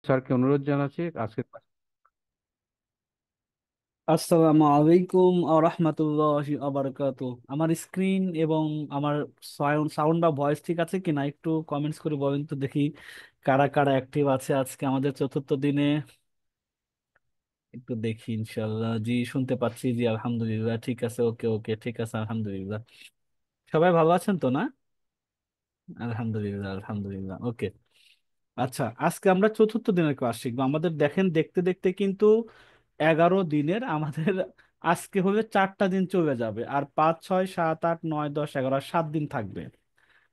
স্যারকে অনুরোধ জানাচ্ছি আজকে। আসসালামু আলাইকুম আ রহমতুল্লাহি আবরকাতু। আমার স্ক্রিন এবং আমার সাউন্ড সাউন্ড বা ভয়েস ঠিক আছে কিনা একটু কমেন্টস করে বলেন তো দেখি। কারা কারা অ্যাক্টিভ আছে আজকে আমাদের চতুর্থ দিনে? একটু দেখি, ইনশাল্লাহ। জি, শুনতে পাচ্ছি। জি, আলহামদুলিল্লাহ, ঠিক আছে। ওকে ওকে, ঠিক আছে, আলহামদুলিল্লাহ। সবাই ভালো আছেন তো, না? আলহামদুলিল্লাহ আলহামদুলিল্লাহ, ওকে। আচ্ছা, আজকে আমরা চতুর্থ দিনের ক্লাস শিখবো। আমাদের দেখেন, দেখতে দেখতে কিন্তু 11 দিনের আমাদের আজকে হলে 4টা দিন চলে যাবে, আর 5, 6, 7, 8, 9, 10, 11 আর 7 দিন থাকবে।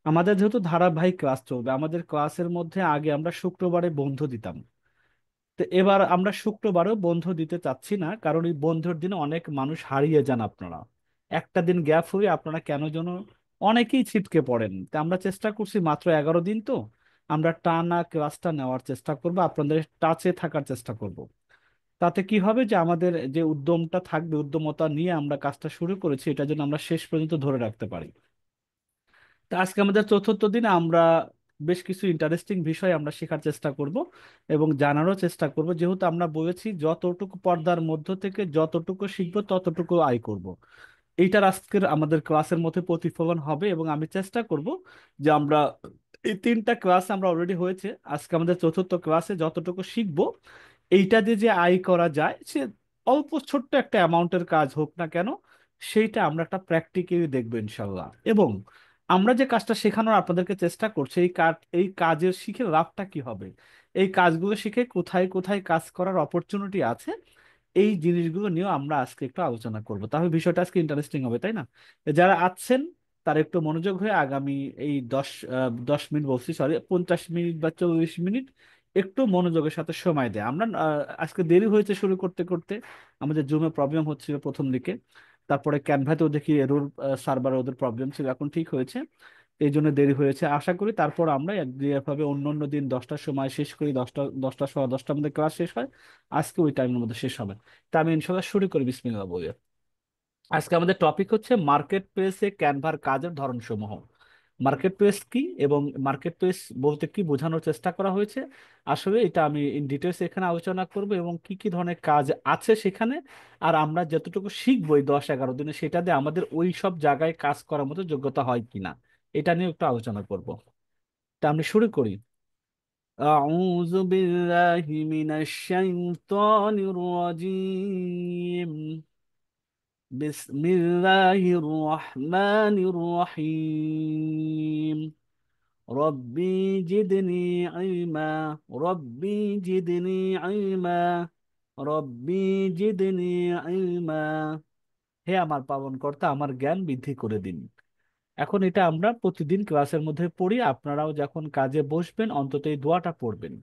আমাদের যেহেতু ধারাবাহিক ক্লাস চলবে, আমাদের ক্লাসের মধ্যে আগে আমরা শুক্রবারে বন্ধ দিতাম। তো এবার আমরা শুক্রবারেও বন্ধ দিতে চাচ্ছি না, কারণ এই বন্ধের দিনে অনেক মানুষ হারিয়ে যান। আপনারা একটা দিন গ্যাপ হয়ে আপনারা কেন যেন অনেকেই ছিটকে পড়েন। তো আমরা চেষ্টা করছি, মাত্র 11 দিন তো আমরা টানা ক্লাসটা নেওয়ার চেষ্টা করব, আপনাদের টাচে থাকার চেষ্টা করব। তাতে কি হবে যে আমাদের যে উদ্যমটা থাকবে, উদ্যমতা নিয়ে আমরা কাজটা শুরু করেছি, এটা যেন আমরা শেষ পর্যন্ত ধরে রাখতে পারি। তা আজকে আমাদের চতুর্থ দিনে আমরা বেশ কিছু ইন্টারেস্টিং বিষয় আমরা শেখার চেষ্টা করব এবং জানারও চেষ্টা করব। যেহেতু আমরা বলেছি, যতটুকু পর্দার মধ্য থেকে যতটুকু শিখবো ততটুকু আয় করব। এইটার আজকের আমাদের ক্লাসের মধ্যে প্রতিফলন হবে, এবং আমি চেষ্টা করব যে আমরা এই 3টা ক্লাস আমরা অলরেডি হয়েছে, আজকে আমাদের চতুর্থ ক্লাসে যতটুকু শিখবো এইটা দিয়ে যে আয় করা যায়, সে অল্প ছোট্ট একটা অ্যামাউন্টের কাজ হোক না কেন, সেইটা আমরা একটা প্র্যাকটিক্যালি দেখবো ইনশাল্লাহ। এবং আমরা যে কাজটা শেখানোর আপনাদেরকে চেষ্টা করছি, এই কাজের শিখে লাভটা কি হবে, এই কাজগুলো শিখে কোথায় কোথায় কাজ করার অপরচুনিটি আছে, এই জিনিসগুলো নিয়েও আমরা আজকে একটু আলোচনা করব। তাহলে বিষয়টা আজকে ইন্টারেস্টিং হবে, তাই না? যারা আছেন তারা একটু মনোযোগ হয়ে আগামী এই 10 মিনিট বলছি, সরি, 50 মিনিট বা 40 মিনিট একটু মনোযোগের সাথে সময় দেয়। আমরা আজকে দেরি হয়েছে শুরু করতে করতে, আমাদের জুমে প্রবলেম হচ্ছিল প্রথম দিকে, তারপরে ক্যানভাতেও দেখি এরর, সার্ভারে ওদের প্রবলেম ছিল, এখন ঠিক হয়েছে। এই জন্য দেরি হয়েছে। আশা করি তারপর আমরা যেভাবে অন্য অন্য দিন 10টার সময় শেষ করি, 10টা 10টা 10টার মধ্যে ক্লাস শেষ হয়, আজকে ওই টাইমের মধ্যে শেষ হবে। তা আমি ইনশাল্লাহ শুরু করি, বিসমিল্লাহ বলে। আজকে আমাদের টপিক হচ্ছে মার্কেট প্লেসে ক্যানভার কাজের ধরনসমূহ। মার্কেট প্লেস কি এবং মার্কেট প্লেস বলতে কি বোঝানোর চেষ্টা করা হয়েছে, আসলে এটা আমি ইন ডিটেলস এখানে আলোচনা করব, এবং কি কি ধরনের কাজ আছে সেখানে, আর আমরা যতটুকু শিখবো এই 10-11 দিনে, সেটা দিয়ে আমাদের ওই সব জায়গায় কাজ করার মতো যোগ্যতা হয় কিনা, এটা নিয়ে একটু আলোচনা করব। তা আমি শুরু করি। أعوذ بالله من الشيطان الرجيم. بسم الله الرحمن الرحيم. ربي جدني علما. ربي جدني علما. ربي جدني علما. হে আমার পালনকর্তা, আমার জ্ঞান বৃদ্ধি করে দিন। এখন এটা আমরা প্রতিদিন ক্লাসের মধ্যে পড়ি, আপনারাও যখন কাজে বসবেন অন্তত এই দোয়াটা পড়বেন।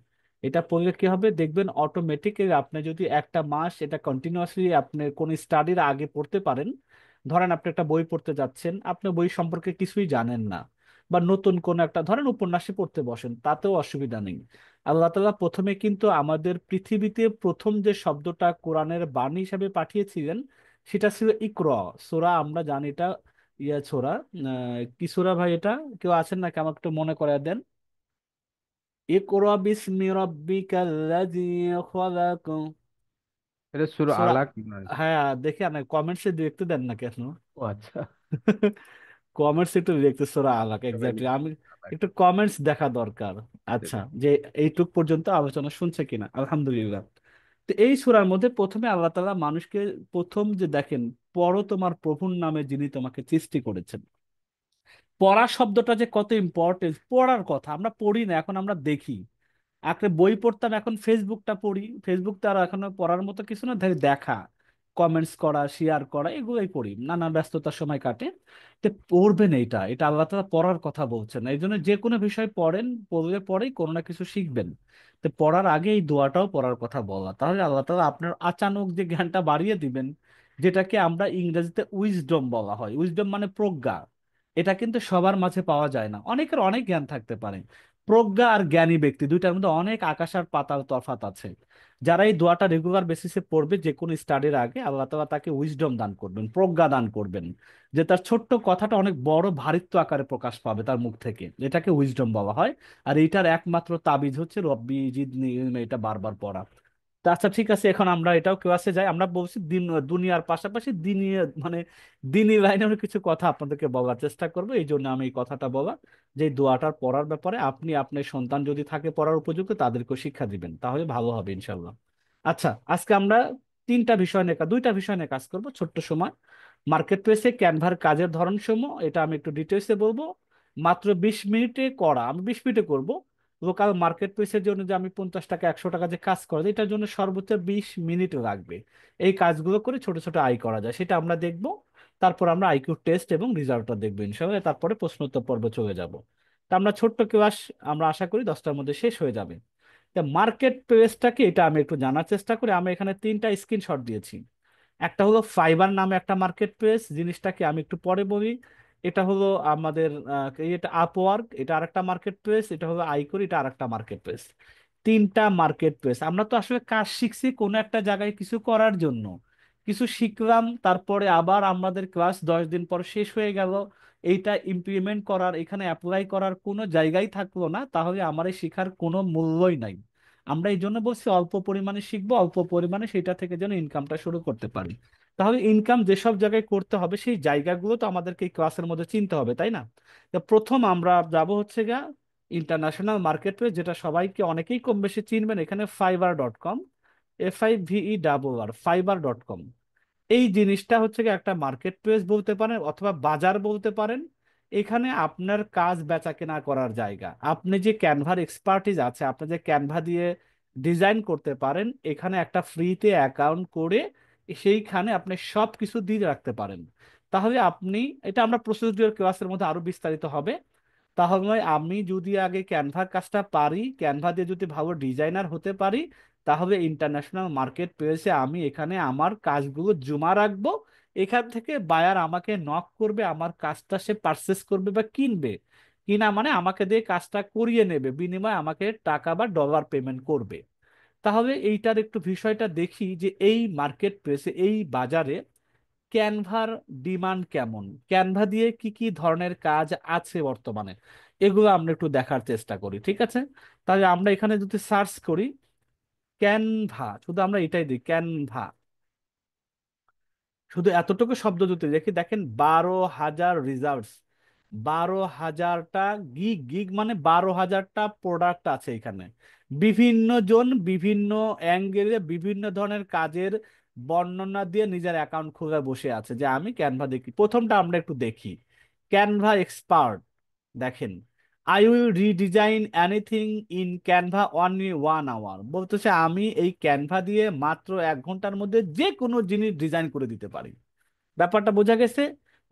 এটা পড়লে কি হবে দেখবেন, অটোমেটিক্যালি আপনি যদি একটা মাস এটা কন্টিনিউয়াসলি আপনি কোন স্টাডির আগে পড়তে পারেন। ধরেন আপনি একটা বই পড়তে যাচ্ছেন, আপনি বই সম্পর্কে কিছুই জানেন না, বা নতুন কোন একটা ধরেন উপন্যাসে পড়তে বসেন, তাতেও অসুবিধা নেই। আল্লাহ তাআলা প্রথমে কিন্তু আমাদের পৃথিবীতে প্রথম যে শব্দটা কোরআনের বাণী হিসেবে পাঠিয়েছিলেন, সেটা ছিল ইকরা। সূরা, আমরা জানি এটা ছোরা। কি সূরা ভাই এটা? কেউ আছেন নাকি, আমাকে একটু মনে করে দেন। ইকরা বিসমি রাব্বিকাল্লাযী খলাক। এটা সূরা সূরা। আলাক মনে হয়। হ্যাঁ, দেখি না কমেন্টসে দেখতে দেন না কেন? ও আচ্ছা। কমেন্টস একটু দেখতে, সূরা আলাক সবাই এক্স্যাক্টলি, লিখছে আমি আলাক। একটু কমেন্টস দেখা দরকার। আচ্ছা, আচ্ছা, যে এইটুক পর্যন্ত আলোচনা শুনছে কিনা, আলহামদুলিল্লাহ। তো এই সূরার মধ্যে প্রথমে আল্লাহ তাআলা মানুষকে, প্রথম যে দেখেন, পড়ো তোমার প্রভুর নামে যিনি তোমাকে সৃষ্টি করেছেন। পড়া শব্দটা যে কত ইম্পর্টেন্ট, পড়ার কথা আমরা পড়ি না, এখন আমরা দেখি। আগে বই পড়তাম, এখন ফেসবুকটা পড়ি। ফেসবুক তো আর এখন পড়ার মতো কিছু না, ধরে দেখা, কমেন্টস করা, শেয়ার করা, এগুলোই পড়ি, নানা ব্যস্ততার সময় কাটে। তো পড়বেন, এইটা এটা আল্লাহ তাআলা পড়ার কথা বলছেন। এই জন্য যে কোনো বিষয় পড়েন, পড়লে পরেই কোনো না কিছু শিখবেন। তো পড়ার আগে এই দোয়াটাও পড়ার কথা বলা, তাহলে আল্লাহ তাআলা আপনার আচানক যে জ্ঞানটা বাড়িয়ে দিবেন, যেটাকে আমরা ইংরেজিতে উইজডম বলা হয়। উইজডম মানে প্রজ্ঞা। এটা কিন্তু সবার মাঝে পাওয়া যায় না, অনেকের অনেক জ্ঞান থাকতে পারে, প্রজ্ঞা আর জ্ঞানী ব্যক্তি দুইটার মধ্যে অনেক আকাশ আর পাতাল তফাৎ আছে। যারা এই দোয়াটা রেগুলার বেসিসে পড়বে যে কোনো স্টাডির আগে, আল্লাহ তাআলা তাকে উইজডম দান করবেন, প্রজ্ঞা দান করবেন, যে তার ছোট্ট কথাটা অনেক বড় ভারিত্ব আকারে প্রকাশ পাবে তার মুখ থেকে, এটাকে উইজডম বলা হয়। আর এইটার একমাত্র তাবিজ হচ্ছে রব্বি জিদনি ইলমা, এটা বারবার পড়া। তা আচ্ছা ঠিক আছে, এখন আমরা এটাও ক্লাসে যাই। আমরা বলছি দুনিয়ার পাশাপাশি দিনই, মানে দিনই লাইনের কিছু কথা আপনাদেরকে বলার চেষ্টা করবো, এই জন্য আমি এই কথাটা বলা, যে এই দোয়াটার পড়ার ব্যাপারে আপনি আপনার সন্তান যদি থাকে পড়ার উপযুক্ত তাদেরকেও শিক্ষা দিবেন, তাহলে ভালো হবে ইনশাল্লাহ। আচ্ছা, আজকে আমরা দুইটা বিষয় নিয়ে কাজ করব ছোট্ট সময়। মার্কেট প্লেসে ক্যানভার কাজের ধরন সমূহ, এটা আমি একটু ডিটেলসে বলবো। মাত্র 20 মিনিটে করা, আমি 20 মিনিটে করব। লোকাল মার্কেট প্লেসের জন্য যে আমি 50 টাকা 100 টাকা যে কাজ করা যায়, এটার জন্য সর্বোচ্চ 20 মিনিট লাগবে। এই কাজগুলো করে ছোট ছোট আয় করা যায় সেটা আমরা দেখব। তারপর আমরা আইকিউ টেস্ট এবং রেজাল্টটা দেখবো ইনশাআল্লাহ, তারপরে প্রশ্নোত্তর পর্বে চলে যাব। তা আমরা ছোট্ট ক্লাস, আমরা আশা করি 10টার মধ্যে শেষ হয়ে যাবে। মার্কেট প্লেসটাকে এটা আমি একটু জানার চেষ্টা করি। আমি এখানে 3টা স্ক্রিনশট দিয়েছি। একটা হলো ফাইবার নামে একটা মার্কেট প্লেস, জিনিসটাকে আমি একটু পরে বলি। এটা হলো আমাদের এটা আপওয়ার্ক, এটা আরেকটা মার্কেট প্লেস। এটা হলো আইকরি, এটা আরেকটা মার্কেট প্লেস। 3টা মার্কেট প্লেস। আমরা তো আসলে কাজ শিখছি কোনো একটা জায়গায় কিছু করার জন্য, কিছু শিখলাম, তারপরে আবার আমাদের ক্লাস 10 দিন পর শেষ হয়ে গেল। এইটা ইমপ্লিমেন্ট করার, এখানে অ্যাপ্লাই করার কোনো জায়গায় থাকলো না, তাহলে আমার এই শিখার কোনো মূল্যই নাই। আমরা এই জন্য বলছি অল্প পরিমাণে শিখবো, অল্প পরিমাণে সেটা থেকে যেন ইনকামটা শুরু করতে পারি। তাহলে ইনকাম যেসব জায়গায় করতে হবে সেই জায়গাগুলো তো আমাদেরকে এই ক্লাসের মধ্যে চিনতে হবে, তাই না? তো প্রথম আমরা যাব হচ্ছে গা ইন্টারন্যাশনাল মার্কেট প্লেস, যেটা সবাইকে অনেকেই কম বেশি চিনবেন, এখানে fiverr.com, FIVERR, fiverr.com। এই জিনিসটা হচ্ছে কি একটা মার্কেট প্লেস বলতে পারেন অথবা বাজার বলতে পারেন। এখানে আপনার কাজ বেচা কেনা করার জায়গা। আপনি যে ক্যানভার এক্সপার্টিস আছে, আপনি যে ক্যানভা দিয়ে ডিজাইন করতে পারেন, এখানে একটা ফ্রিতে অ্যাকাউন্ট করে সেইখানে আপনি সব কিছু দিয়ে রাখতে পারেন। তাহলে আপনি, এটা আমরা প্রসিডিউর ক্লাসের মধ্যে আরো বিস্তারিত হবে। তাহলে আমি যদি আগে ক্যানভার কাজটা পারি, ক্যানভা দিয়ে যদি ভালো ডিজাইনার হতে পারি, তাহলে ইন্টারন্যাশনাল মার্কেট প্লেসে আমি এখানে আমার কাজগুলো জমা রাখবো। এখান থেকে বায়ার আমাকে নক করবে, আমার কাজটা সে পারচেস করবে বা কিনবে। কিনা মানে আমাকে দিয়ে কাজটা করিয়ে নেবে, বিনিময়ে আমাকে টাকা বা ডলার পেমেন্ট করবে। তাহলে এইটার একটু বিষয়টা দেখি যে এই মার্কেট প্লেসে, এই বাজারে ক্যানভার ডিমান্ড কেমন, ক্যানভা দিয়ে কি কি ধরনের কাজ আছে বর্তমানে, এগুলো আমরা একটু দেখার চেষ্টা করি, ঠিক আছে? তাহলে আমরা এখানে যদি সার্চ করি ক্যানভা, শুধু আমরা এটাই দিই ক্যানভা, শুধু এতটুকু শব্দ যদি দেখি, দেখেন 12,000 রিজাল্টস, 12,000টা গিগ, গিগ মানে 12,000টা প্রোডাক্ট আছে এখানে। বিভিন্ন জন বিভিন্ন অ্যাঙ্গেলে বিভিন্ন ধরনের কাজের বর্ণনা দিয়ে নিজের অ্যাকাউন্ট খুলে বসে আছে যে আমি ক্যানভা দেখি। প্রথমটা আমরা একটু দেখি, ক্যানভা এক্সপার্ট। দেখেন, I will redesign anything in Canva only 1 hour, বলতেছে আমি এই ক্যানভা দিয়ে মাত্র 1 ঘন্টার মধ্যে যে কোনো জিনিস ডিজাইন করে দিতে পারি। ব্যাপারটা বোঝা গেছে।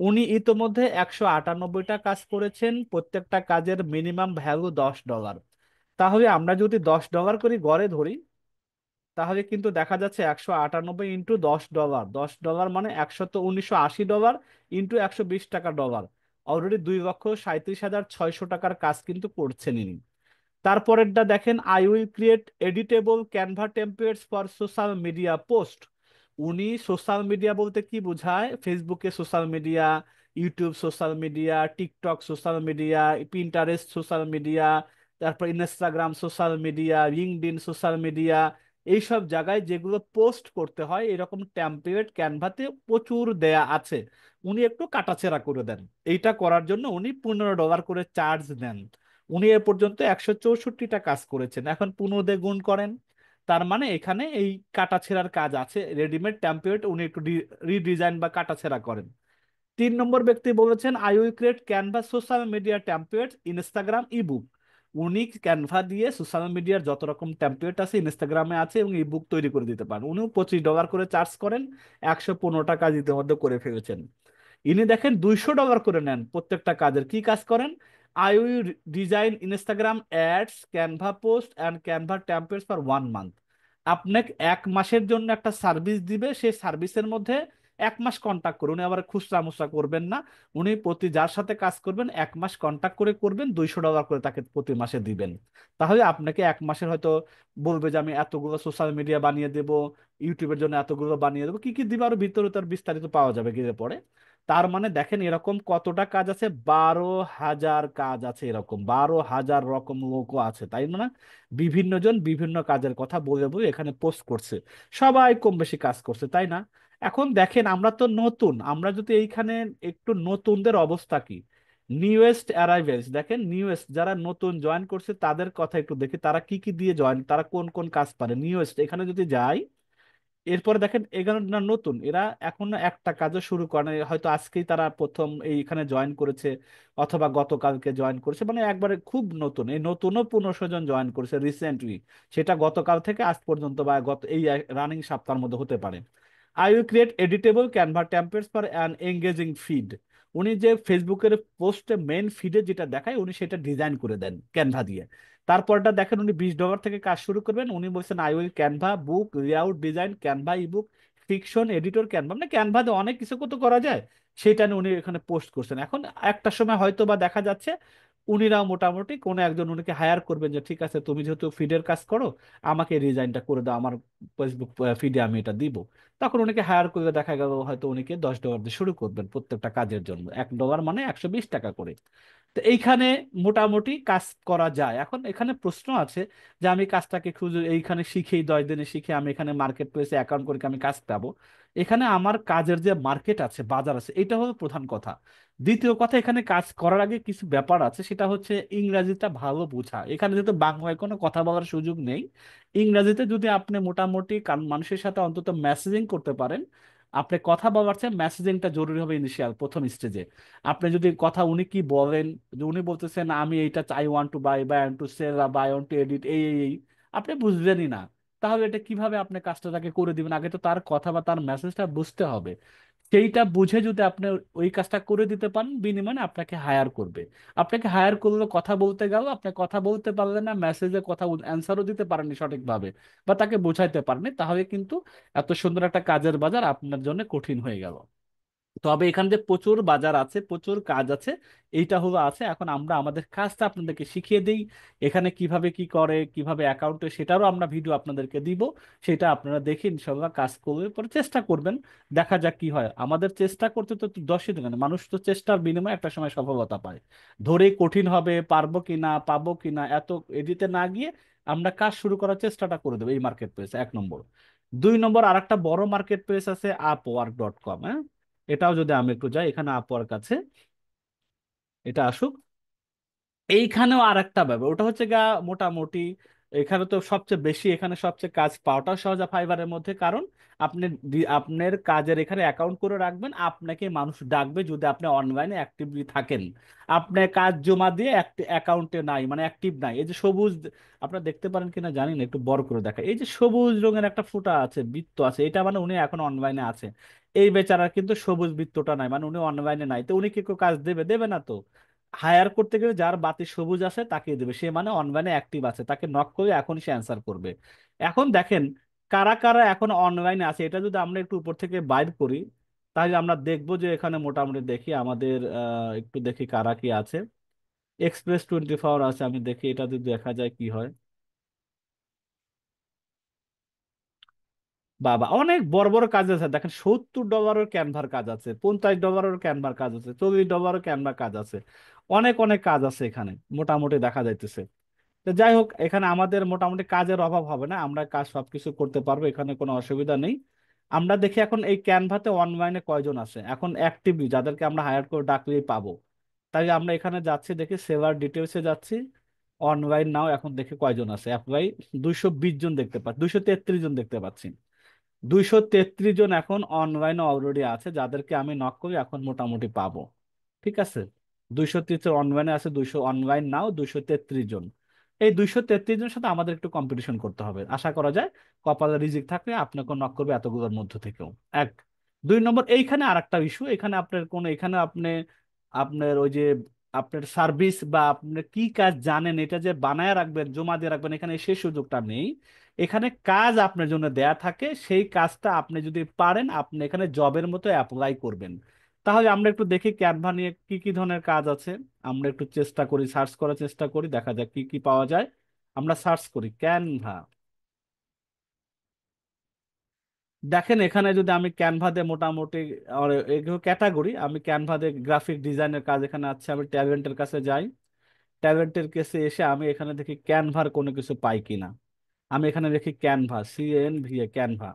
উনি ইতোমধ্যে 198টা কাজ করেছেন, প্রত্যেকটা কাজের মিনিমাম ভ্যালু $10। তাহলে আমরা যদি $10 করে গড়ে ধরি, তাহলে কিন্তু দেখা যাচ্ছে 198 ইন্টু $10, $10 মানে 1980 ইন্টু 120 টাকা ডলার, অলরেডি 2,37,600 টাকার কাজ কিন্তু করছেন ইনি। তারপরেরটা দেখেন, I will create editable Canva templates for social media post. উনি সোশ্যাল মিডিয়া বলতে কি বোঝায়, ফেসবুকে social media, YouTube social media, TikTok social media, Pinterest social media, তারপর Instagram social media, LinkedIn social media, এইসব জায়গায় যেগুলো পোস্ট করতে হয় এরকম টেমপ্লেট ক্যানভাতে প্রচুর দেয়া আছে। উনি একটু কাটাছেঁড়া করে দেন। এইটা করার জন্য উনি $15 করে চার্জ নেন। উনি এ পর্যন্ত 164টা কাজ করেছেন, এখন 15 দিয়ে গুণ করেন। তার মানে এখানে এই কাটাছেঁড়ার কাজ আছে, রেডিমেড টেমপ্লেট উনি একটু রিডিজাইন বা কাটাছেঁড়া করেন। 3 নম্বর ব্যক্তি বলেছেন, I will create Canva social media template Instagram ebook. উনি ক্যানভা দিয়ে সোশ্যাল মিডিয়ার যত রকম টেমপ্লেট আছে ইনস্টাগ্রামে আছে এবং ইবুক তৈরি করে দিতে পারেন। উনিও $25 করে চার্জ করেন, 115টা কাজ ইতিমধ্যে করে ফেলেছেন। ইনি দেখেন $200 করে নেন প্রত্যেকটা কাজের। কি কাজ করেন? I will design Instagram ads, Canva post and Canva templates for 1 month. আপনাকে 1 মাসের জন্য একটা সার্ভিস দিবে, সেই সার্ভিসের মধ্যে 1 মাস কন্ট্যাক্ট করুন, উনি আবার খুচরা মুচরা করবেন না। উনি প্রতি যার সাথে কাজ করবেন 1 মাস কন্ট্যাক্ট করে করবেন, $200 করে তাকে প্রতি মাসে দিবেন। তাহলে আপনাকে 1 মাসের হয়তো বলবে যে আমি এতগুলো সোশ্যাল মিডিয়া বানিয়ে দেব, ইউটিউবের জন্য এতগুলো বানিয়ে দেবো, কি কি দিবে আরো ভিতরে তার বিস্তারিত পাওয়া যাবে গিয়ে পরে। তার মানে দেখেন এরকম কতটা কাজ আছে, 12,000 কাজ আছে, এরকম 12,000 রকম লোকও আছে, তাই না? বিভিন্ন জন বিভিন্ন কাজের কথা বলে বলে এখানে পোস্ট করছে, সবাই কম বেশি কাজ করছে, তাই না? এখন দেখেন আমরা তো নতুন, আমরা যদি এইখানে একটু নতুনদের অবস্থা কি, নিউয়েস্ট অ্যারাইভেলস দেখেন, নিউয়েস্ট যারা নতুন জয়েন করছে তাদের কথা একটু দেখি, তারা কি কি দিয়ে জয়েন, তারা কোন কোন কাজ পারে। নিউয়েস্ট এখানে যদি যাই, এরপরে দেখেন এখানে না নতুন, এরা এখনো একটা কাজও শুরু করে নাই, হয়তো আজকেই তারা প্রথম এইখানে জয়েন করেছে, অথবা গতকালকে জয়েন করেছে, মানে একবারে খুব নতুন, এই নতুনও 1500 জন জয়েন করেছে রিসেন্টলি, সেটা গতকাল থেকে আজ পর্যন্ত বা গত এই রানিং সপ্তাহের মধ্যে হতে পারে। I will create editable Canva templates for an engaging feed. উনি যে ফেসবুকের পোস্টে মেন ফিডে যেটা দেখায় উনি সেটা ডিজাইন করে দেন ক্যানভা দিয়ে। তারপরটা দেখেন উনি $20 থেকে কাজ শুরু করবেন, উনি বলছেন I will Canva book layout design Canva ebook fiction editor Canva, মানে ক্যানভাতে অনেক কিছু কত করা যায়, সেটা নিয়ে উনি এখানে পোস্ট করছেন। এখন একটা সময় হয়তো বা দেখা যাচ্ছে উনিরাও মোটামুটি কোনো একজন উনিকে হায়ার করবেন যে ঠিক আছে তুমি যেহেতু ফিডের কাজ করো, আমাকে এই ডিজাইনটা করে দাও, আমার ফেসবুক ফিডে আমি এটা দিব। তখন উনিকে হায়ার করে দেখা গেল হয়তো উনিকে $10 দিয়ে শুরু করবেন প্রত্যেকটা কাজের জন্য, $1 মানে 120 টাকা করে। তো এইখানে মোটামুটি কাজ করা যায়। এখন এখানে প্রশ্ন আছে যে আমি কাজটাকে খুঁজে এইখানে শিখেই 10 দিনে শিখে আমি এখানে মার্কেট প্লেসে অ্যাকাউন্ট করে কি আমি কাজ পাবো? এখানে আমার কাজের যে মার্কেট আছে, বাজার আছে, এটা হলো প্রধান কথা। দ্বিতীয় কথা, এখানে কাজ করার আগে কিছু ব্যাপার আছে, সেটা হচ্ছে ইংরাজিটা ভালো বোঝা। এখানে যেহেতু বাংলায় কোনো কথা বলার সুযোগ নেই, ইংরাজিতে যদি আপনি মোটামুটি মানুষের সাথে অন্তত মেসেজিং করতে পারেন, আপনি কথা বলার চেয়ে মেসেজিংটা জরুরি হবে ইনিশিয়াল প্রথম স্টেজে। আপনি যদি কথা উনি কি বলেন, যে উনি বলতেছেন আমি এইটা চাই, want to buy, buy want to sell, buy want to edit, এই এই এই, আপনি বুঝবেনই না। তাহলে এটা কিভাবে আপনি কাজটা তাকে করে দিবেন? আগে তো তার কথা বা তার মেসেজটা বুঝতে হবে। সেইটা বুঝে যদি আপনি ওই কাজটা করে দিতে পারেন, বিনিময়ে আপনাকে হায়ার করবে। আপনাকে হায়ার করলে কথা বলতে গেল, আপনি কথা বলতে পারলেন না, মেসেজে কথা অ্যান্সারও দিতে পারেননি সঠিকভাবে, বা তাকে বোঝাইতে পারেননি, তাহলে কিন্তু এত সুন্দর একটা কাজের বাজার আপনার জন্য কঠিন হয়ে গেল। তবে এখানে যে প্রচুর বাজার আছে, প্রচুর কাজ আছে, এইটা হলো আছে। এখন আমরা আমাদের কাজটা আপনাদেরকে শিখিয়ে দিই, এখানে কিভাবে কি করে, কিভাবে অ্যাকাউন্টে, সেটারও আমরা ভিডিও আপনাদেরকে দিব। সেটা আপনারা দেখে ইনশাল্লাহ কাজ করবে পরে চেষ্টা করবেন, দেখা যাক কি হয়। আমাদের চেষ্টা করতে তো 10 দিন না, মানুষ তো চেষ্টার বিনিময়ে একটা সময় সফলতা পায়। ধরে কঠিন হবে, পারবো কিনা পাবো কিনা এত এদিতে না গিয়ে আমরা কাজ শুরু করার চেষ্টাটা করে দেবো এই মার্কেট প্লেসে, 1 নম্বর। 2 নম্বর, আর একটা বড় মার্কেট প্লেস আছে আপওয়ার্ক.কম। এটাও যদি আমি একটু যাই, এখানে আপওয়ার্ক আছে, এটা আসুক। এইখানেও আর একটা ব্যাপার, ওটা হচ্ছে গা মোটামুটি এখানে তো সবচেয়ে বেশি, এখানে সবচেয়ে কাজ পাওয়াটা সহজ ফাইবারের মধ্যে, কারণ আপনি আপনার কাজের এখানে অ্যাকাউন্ট করে রাখবেন, আপনাকে মানুষ ডাকবে যদি আপনি অনলাইনে অ্যাক্টিভলি থাকেন। আপনি কাজ জমা দিয়ে অ্যাকাউন্টে নাই, মানে অ্যাক্টিভ নাই, এই যে সবুজ, আপনারা দেখতে পারেন কিনা জানি না, একটু বড় করে দেখা, এই যে সবুজ রঙের একটা ফুটা আছে, বৃত্ত আছে, এটা মানে উনি এখন অনলাইনে আছে। এই বেচারার কিন্তু সবুজ বৃত্তটা নাই, মানে উনি অনলাইনে নাই, তো উনি কি কেউ কাজ দেবে? দেবে না তো। হায়ার করতে গেলে যার বাতি সবুজ আছে তাকে দেবে, সে মানে অনলাইনে অ্যাক্টিভ আছে, তাকে নক করে এখন সে অ্যান্সার করবে। এখন দেখেন কারা কারা এখন অনলাইনে আছে, এটা যদি আমরা একটু উপর থেকে বাইর করি, তাহলে আমরা দেখবো যে এখানে মোটামুটি দেখি আমাদের একটু দেখি কারা কি আছে। এক্সপ্রেস 24 আছে, আমি দেখি এটা যদি দেখা যায় কি হয়। বাবা অনেক বড় বড় কাজ আছে, দেখেন $70 ক্যানভার কাজ আছে, $50 ক্যানভার কাজ আছে, $40 ক্যানভার কাজ আছে, অনেক অনেক কাজ আছে এখানে মোটামুটি দেখা যাইতেছে। তো যাই হোক, এখানে আমাদের মোটামুটি কাজের অভাব হবে না, আমরা কাজ সবকিছু করতে পারবো, এখানে কোনো অসুবিধা নেই। আমরা দেখি এখন এই ক্যানভাতে অনলাইনে কয়জন আছে এখন অ্যাক্টিভলি, যাদেরকে আমরা হায়ার করে ডাকলেই পাবো। তাই আমরা এখানে যাচ্ছি, দেখি সেভার ডিটেলসে যাচ্ছি, অনলাইন নাও, এখন দেখি কয়জন আছে অ্যাপ্লাই। 220 জন দেখতে পাচ্ছি, 233 জন দেখতে পাচ্ছি। 233 জন এখন অনলাইনে অলরেডি আছে, যাদেরকে আমি নক করি এখন মোটামুটি পাবো। ঠিক আছে, 230 অনলাইনে আছে, 200 অনলাইন নাও 233 জন। এই 233 জনের সাথে আমাদের একটু কম্পিটিশন করতে হবে, আশা করা যায় কপালে রিজিক থাকলে আপনাকে নক করবে এতগুলোর মধ্য থেকেও। এক। 2 নম্বর, এইখানে আর একটা ইস্যু, এখানে আপনার কোন, এখানে আপনি আপনার ওই যে আপনার সার্ভিস বা আপনি কি কাজ জানেন এটা যে বানায় রাখবেন জমা দিয়ে রাখবেন, এখানে সেই সুযোগটা নেই। এখানে কাজ আপনার জন্য দেয়া থাকে, সেই কাজটা আপনি যদি পারেন আপনি এখানে জবের মতো অ্যাপ্লাই করবেন। তাহলে আমরা একটু দেখি ক্যানভা নিয়ে কি কি ধরনের কাজ আছে। আমরা একটু চেষ্টা করি, সার্চ করার চেষ্টা করি, দেখা যাক কি কি পাওয়া যায়। আমরা সার্চ করি ক্যানভা। দেখেন এখানে যদি আমি ক্যানভাতে মোটামুটি এগুলো ক্যাটাগরি, আমি ক্যানভাতে গ্রাফিক ডিজাইনের কাজ এখানে আছে, আমি ট্যালেন্টের কাছে যাই। ট্যালেন্টের কাছে এসে আমি এখানে দেখি ক্যানভার কোনো কিছু পাই কিনা। আমি এখানে দেখি ক্যানভা, CANVA ক্যানভা।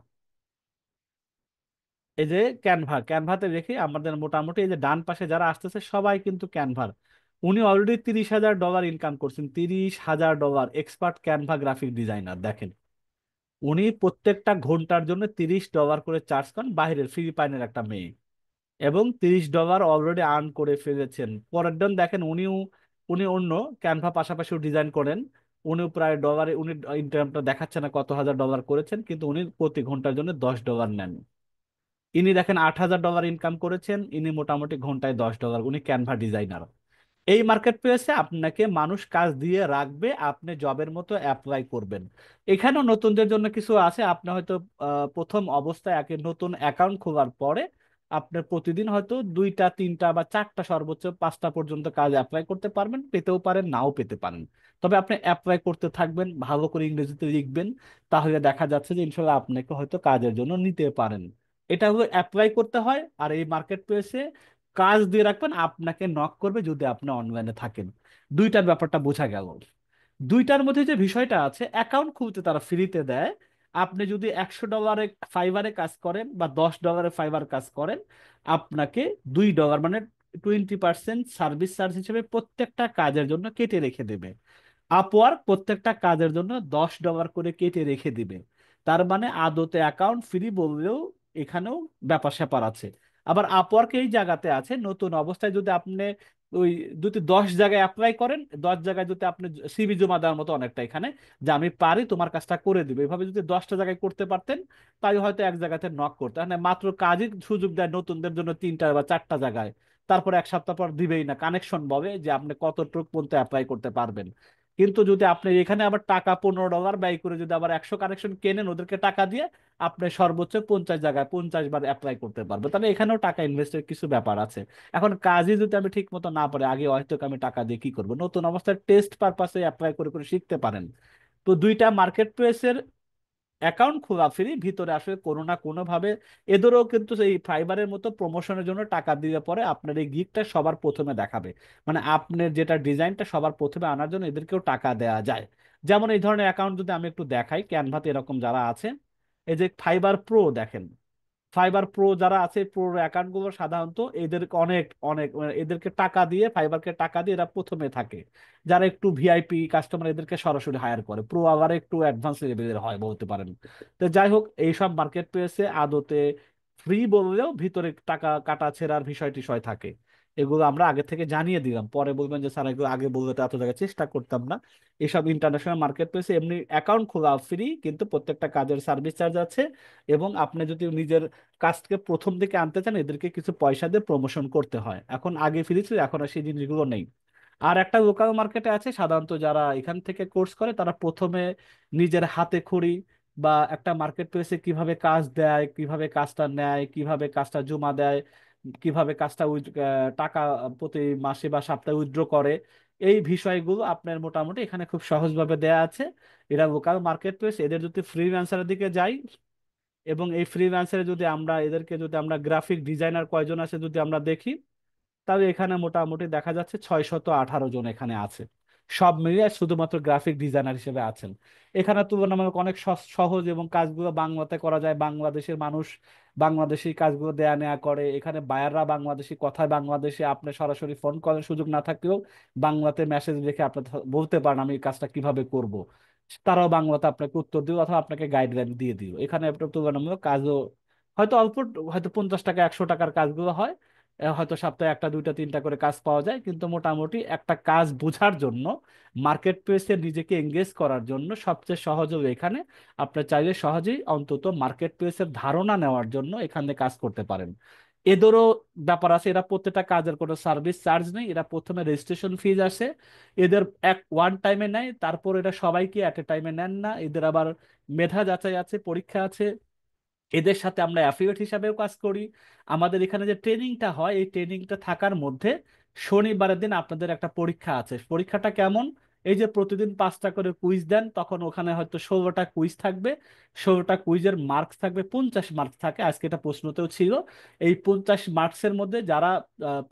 এই যে ক্যানভা, ক্যানভাতে দেখি আমাদের মোটামুটি এই যে ডান পাশে যারা আসতেছে সবাই কিন্তু ক্যানভার। উনি অলরেডি $30,000 ইনকাম করছেন, $30,000 এক্সপার্ট ক্যানভা গ্রাফিক ডিজাইনার। দেখেন উনি প্রত্যেকটা ঘন্টার জন্য $30 করে চার্জ করেন, বাইরের ফিলিপাইনের একটা মেয়ে, এবং $30 অলরেডি আর্ন করে ফেলেছেন। পরের জন দেখেন উনিও, উনি অন্য ক্যানভা পাশাপাশিও ডিজাইন করেন। উনিও প্রায় ডলারে, উনি ইনকামটা দেখাচ্ছে না কত হাজার ডলার করেছেন, কিন্তু উনি প্রতি ঘন্টার জন্য $10 নেন। ইনি দেখেন $8,000 ইনকাম করেছেন, ইনি মোটামুটি ঘন্টায় $10, উনি ক্যানভা ডিজাইনার। এই মার্কেট প্লেসে আপনাকে মানুষ কাজ দিয়ে রাখবে, আপনি জবের মতো অ্যাপ্লাই করবেন। এখানেও নতুনদের জন্য কিছু আছে। আপনি হয়তো প্রথম অবস্থায় একে নতুন অ্যাকাউন্ট খোলার পরে আপনার প্রতিদিন হয়তো 2টা 3টা বা 4টা সর্বোচ্চ 5টা পর্যন্ত কাজ অ্যাপ্লাই করতে পারবেন, পেতেও পারেন নাও পেতে পারেন। তবে আপনি অ্যাপ্লাই করতে থাকবেন, ভালো করে ইংরেজিতে লিখবেন, তাহলে দেখা যাচ্ছে যে ইনশাল্লাহ আপনাকে হয়তো কাজের জন্য নিতে পারেন। এটা হলো অ্যাপ্লাই করতে হয়। আর এই মার্কেট প্লেসে কাজ দিয়ে রাখবেন, আপনাকে নক করবে যদি আপনি অনলাইনে থাকেন। দুইটার ব্যাপারটা বোঝা গেল। দুইটার মধ্যে যে বিষয়টা আছে, অ্যাকাউন্ট খুলতে তারা ফ্রিতে দেয়। আপনি যদি $100 ফাইবারে কাজ করেন বা $10 ফাইবার কাজ করেন, আপনাকে $2 মানে 20% সার্ভিস চার্জ হিসেবে প্রত্যেকটা কাজের জন্য কেটে রেখে দেবে। আপওয়ার্ক প্রত্যেকটা কাজের জন্য $10 করে কেটে রেখে দিবে। তার মানে আদতে অ্যাকাউন্ট ফ্রি বললেও এখানেও ব্যাপার স্যাপার আছে। আবার আপওয়ার্ক এই জায়গাতে আছে, নতুন অবস্থায় যদি আপনি ওই যদি 10 জায়গায় অ্যাপ্লাই করেন, 10 জায়গায় যদি আপনি CV জমা দেওয়ার মতো অনেকটা এখানে, যে আমি পারি তোমার কাজটা করে দিবে, এভাবে যদি 10টা জায়গায় করতে পারতেন তাই হয়তো এক জায়গাতে নক করতে মানে মাত্র কাজই সুযোগ দেয় নতুনদের জন্য 3টা বা 4টা জায়গায়। তারপর এক সপ্তাহ পর দিবেই না, কানেকশন বলে যে আপনি কতটুকু পর্যন্ত অ্যাপ্লাই করতে পারবেন। কিন্তু যদি আপনি এখানে আবার টাকা $15 ব্যয় করে যদি আবার 100 কানেকশন কেনেন ওদেরকে টাকা দিয়ে, আপনি সর্বোচ্চ 50 জায়গায় 50 বার অ্যাপ্লাই করতে পারবেন। তাহলে এখানেও টাকা ইনভেস্টের কিছু ব্যাপার আছে। এখন কাজই যদি আমি ঠিক মতো না পারি, আগে হয়তো আমি টাকা দিয়ে কি করবো, নতুন অবস্থায় টেস্ট পারপাসে অ্যাপ্লাই করে করে শিখতে পারেন। তো দুইটা মার্কেট প্লেসের অ্যাকাউন্ট খোলা ফ্রি, ভিতরে আসলে কোনো না কোনো ভাবে এদেরও কিন্তু এই ফাইবারের মতো প্রমোশনের জন্য টাকা দিলে পরে আপনার এই গিগটা সবার প্রথমে দেখাবে। মানে আপনার যেটা ডিজাইনটা সবার প্রথমে আনার জন্য এদেরকেও টাকা দেওয়া যায়। যেমন এই ধরনের অ্যাকাউন্ট যদি আমি একটু দেখাই, ক্যানভাতে এরকম যারা আছে, এই যে ফাইবার প্রো দেখেন, ফাইবার প্রো যারা আছে, প্রো অ্যাকাউন্ট গুলো সাধারণত এদেরকে অনেক অনেক মানে এদেরকে টাকা দিয়ে, ফাইবারকে টাকা দিয়ে এরা প্রথমে থাকে। যারা একটু ভিআইপি কাস্টমার এদেরকে সরাসরি হায়ার করে, প্রো আবার একটু অ্যাডভান্স লেভেলের হয় বলতে পারেন। তো যাই হোক, এইসব মার্কেট প্লেসে আদতে ফ্রি বললেও ভিতরে টাকা কাটা ছেঁড়ার বিষয় টিষয় থাকে। এগুলো আমরা আগে থেকে জানিয়ে দিলাম, পরে বলবেন যে স্যার এগুলো আগে বলতে তো এত জায়গায় চেষ্টা করতাম না। এসব ইন্টারন্যাশনাল মার্কেট প্লেসে এমনি অ্যাকাউন্ট খোলা ফ্রি, কিন্তু প্রত্যেকটা কাজের সার্ভিস চার্জ আছে। এবং আপনি যদি নিজের কাজকে প্রথম দিকে আনতে চান, এদেরকে কিছু পয়সা দিয়ে প্রমোশন করতে হয়। এখন আগে ফ্রি ছিল, এখন আর সেই জিনিসগুলো নেই। আর একটা লোকাল মার্কেটে আছে, সাধারণত যারা এখান থেকে কোর্স করে তারা প্রথমে নিজের হাতে খড়ি বা একটা মার্কেট প্লেসে কিভাবে কাজ দেয়, কিভাবে কাজটা নেয়, কিভাবে কাজটা জমা দেয়, কিভাবে কাজটা টাকা প্রতি মাসে বা সপ্তাহে উইথড্র করে, এই বিষয়গুলো আপনার মোটামুটি এখানে খুব সহজভাবে দেয়া আছে। এরা লোকাল মার্কেট প্লেস। এদের যদি ফ্রিল্যান্সারের দিকে যাই, এবং এই ফ্রিল্যান্সারে যদি আমরা এদেরকে যদি আমরা গ্রাফিক ডিজাইনার কয়জন আছে যদি আমরা দেখি, তাহলে এখানে মোটামুটি দেখা যাচ্ছে 618 জন এখানে আছে। সব মিলিয়ে শুধুমাত্র গ্রাফিক ডিজাইনার হিসেবে আছেন। এখানে তুলনামূলক অনেক সহজ, এবং কাজগুলো বাংলাতে করা যায়। বাংলাদেশের মানুষ বাংলাদেশি কাজগুলো দেয়া নেয়া করে। এখানে বায়াররা বাংলাদেশি, কথায় বাংলাদেশে, আপনি সরাসরি ফোন কলের সুযোগ না থাকলেও বাংলাতে মেসেজ লিখে আপনি বলতে পারেন আমি এই কাজটা কিভাবে করব, তারাও বাংলাতে আপনাকে উত্তর দিও অথবা আপনাকে গাইডলাইন দিয়ে দিও। এখানে আপনার তুলনামূলক কাজও হয়তো অল্প, হয়তো 50 টাকা 100 টাকার কাজগুলো হয়। হয়তো সপ্তাহে একটা 2টা 3টা করে কাজ পাওয়া যায়, কিন্তু মোটামুটি একটা কাজ বোঝার জন্য, মার্কেট প্লেসে নিজেকে এঙ্গেজ করার জন্য সবচেয়ে সহজ হবে এখানে। আপনি চাইলে সহজেই অন্তত মার্কেট প্লেসের ধারণা নেওয়ার জন্য এখানে কাজ করতে পারেন। এদেরও ব্যাপার আছে, এরা প্রত্যেকটা কাজের কোনো সার্ভিস চার্জ নেই, এরা প্রথমে রেজিস্ট্রেশন ফিজ আসে, এদের এক ওয়ান টাইমে নেয়, তারপর এরা সবাইকে অ্যাট এ টাইমে নেন না, এদের আবার মেধা যাচাই আছে, পরীক্ষা আছে, এদের সাথে আমরা অ্যাফিলিয়েট হিসাবেও কাজ করি। আমাদের এখানে যে ট্রেনিংটা হয় এই ট্রেনিংটা থাকার মধ্যে শনিবারের দিন আপনাদের একটা পরীক্ষা আছে। পরীক্ষাটা কেমন, এই যে প্রতিদিন 5টা করে কুইজ দেন, তখন ওখানে হয়তো 16টা কুইজ থাকবে, 16টা কুইজের মার্কস থাকবে, 50 মার্কস থাকে, আজকে এটা প্রশ্নতেও ছিল। এই 50 মার্কসের মধ্যে যারা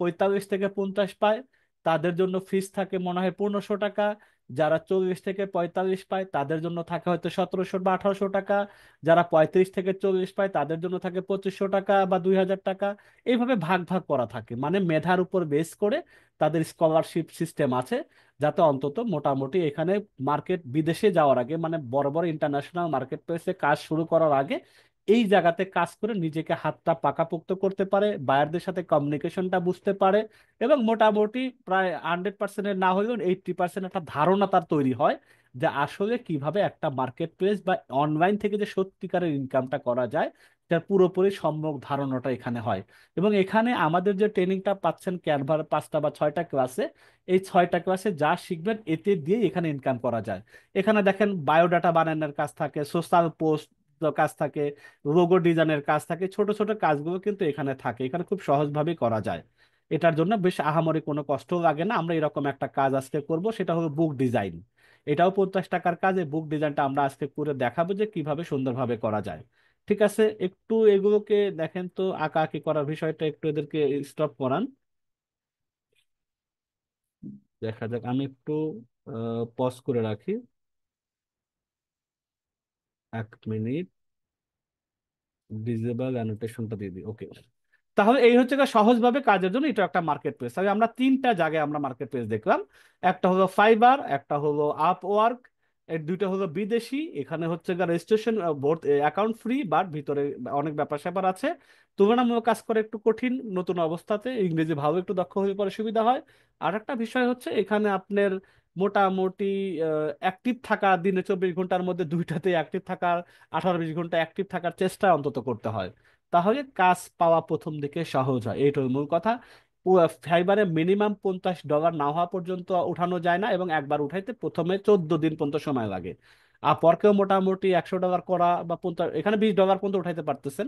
45 থেকে 50 পায় তাদের জন্য ফিস থাকে মনে হয় 1500 টাকা, যারা 40 থেকে 45 পায় তাদের জন্য থাকে হয়তো 1700 বা 1800 টাকা, যারা 35 থেকে 40 পায় তাদের জন্য থাকে 2500 টাকা বা 2000 টাকা। এইভাবে ভাগ ভাগ করা থাকে, মানে মেধার উপর বেস করে তাদের স্কলারশিপ সিস্টেম আছে, যাতে অন্তত মোটামুটি এখানে মার্কেট বিদেশে যাওয়ার আগে, মানে বড় বড় ইন্টারন্যাশনাল মার্কেট প্লেসে কাজ শুরু করার আগে এই জায়গাতে কাজ করে নিজেকে হাতটা পাকাপোক্ত করতে পারে, বায়ারদের সাথে কমিউনিকেশনটা বুঝতে পারে, এবং মোটামুটি প্রায় 100%-এর না হলেও 80% একটা ধারণা তার তৈরি হয় যে আসলে কিভাবে একটা মার্কেট প্লেস বা অনলাইন থেকে যে সত্যিকারের ইনকামটা করা যায় তার পুরোপুরি সম্যক ধারণাটা এখানে হয়। এবং এখানে আমাদের যে ট্রেনিংটা পাচ্ছেন ক্যানভার 5টা বা 6টা ক্লাসে, এই 6টা ক্লাসে যা শিখবেন এতে দিয়ে এখানে ইনকাম করা যায়। এখানে দেখেন বায়োডাটা বানানোর কাজ থাকে, সোশ্যাল পোস্ট কাজ থাকে, লোগো ডিজাইনের কাজ থাকে, ছোট ছোট কাজগুলো কিন্তু এখানে থাকে, এখানে খুব সহজভাবেই করা যায়। এটার জন্য বেশ আহামরি কোনো কষ্ট লাগে না। আমরা এরকম একটা কাজ আজকে করব, সেটা হলো বুক ডিজাইন। এটাও 50 টাকার কাজে বুক ডিজাইনটা আমরা আজকে করে দেখাবো যে কিভাবে সুন্দরভাবে করা যায়। ঠিক আছে, একটু এগুলোকে দেখেন তো, আঁকা আঁকি করার বিষয়টা একটু এদেরকে স্টপ করান, দেখা যাক। আমি একটু পজ করে রাখি, 1 মিনিট, ডিজেবল অ্যানোটেশনটা দিয়ে দিই, ওকে। তাহলে এই হচ্ছে গিয়ে সহজভাবে কাজের জন্য এটা একটা মার্কেট প্লেস। তাহলে আমরা 3টা জায়গায় আমরা মার্কেট প্লেস দেখলাম, একটা হলো ফাইবার, একটা হলো আপওয়ার্ক, এর দুইটা হলো বিদেশি। এখানে হচ্ছে গিয়ে registration board account free, but ভিতরে অনেক ব্যাপার স্যাপার আছে, তুলনামূলক কাজ করে একটু কঠিন, নতুন অবস্থাতে ইংরেজি ভালো একটু দক্ষ হয়ে পরে সুবিধা হয়। আর একটা বিষয় হচ্ছে এখানে আপনার মোটামুটি অ্যাক্টিভ থাকা, দিনে 24 ঘন্টার মধ্যে দুইটাতে অ্যাক্টিভ থাকার, 18-20 ঘন্টা অ্যাক্টিভ থাকার চেষ্টা অন্তত করতে হয়, তাহলে কাজ পাওয়া প্রথম দিকে সহজ হয়, এইটাই মূল কথা। ফাইবারে মিনিমাম $50 না হওয়া পর্যন্ত উঠানো যায় না, এবং একবার উঠাইতে প্রথমে 14 দিন পর্যন্ত সময় লাগে। আপওয়ার্কেও মোটামুটি $100 করা বা 50, এখানে $20 পর্যন্ত উঠাইতে পারতেছেন।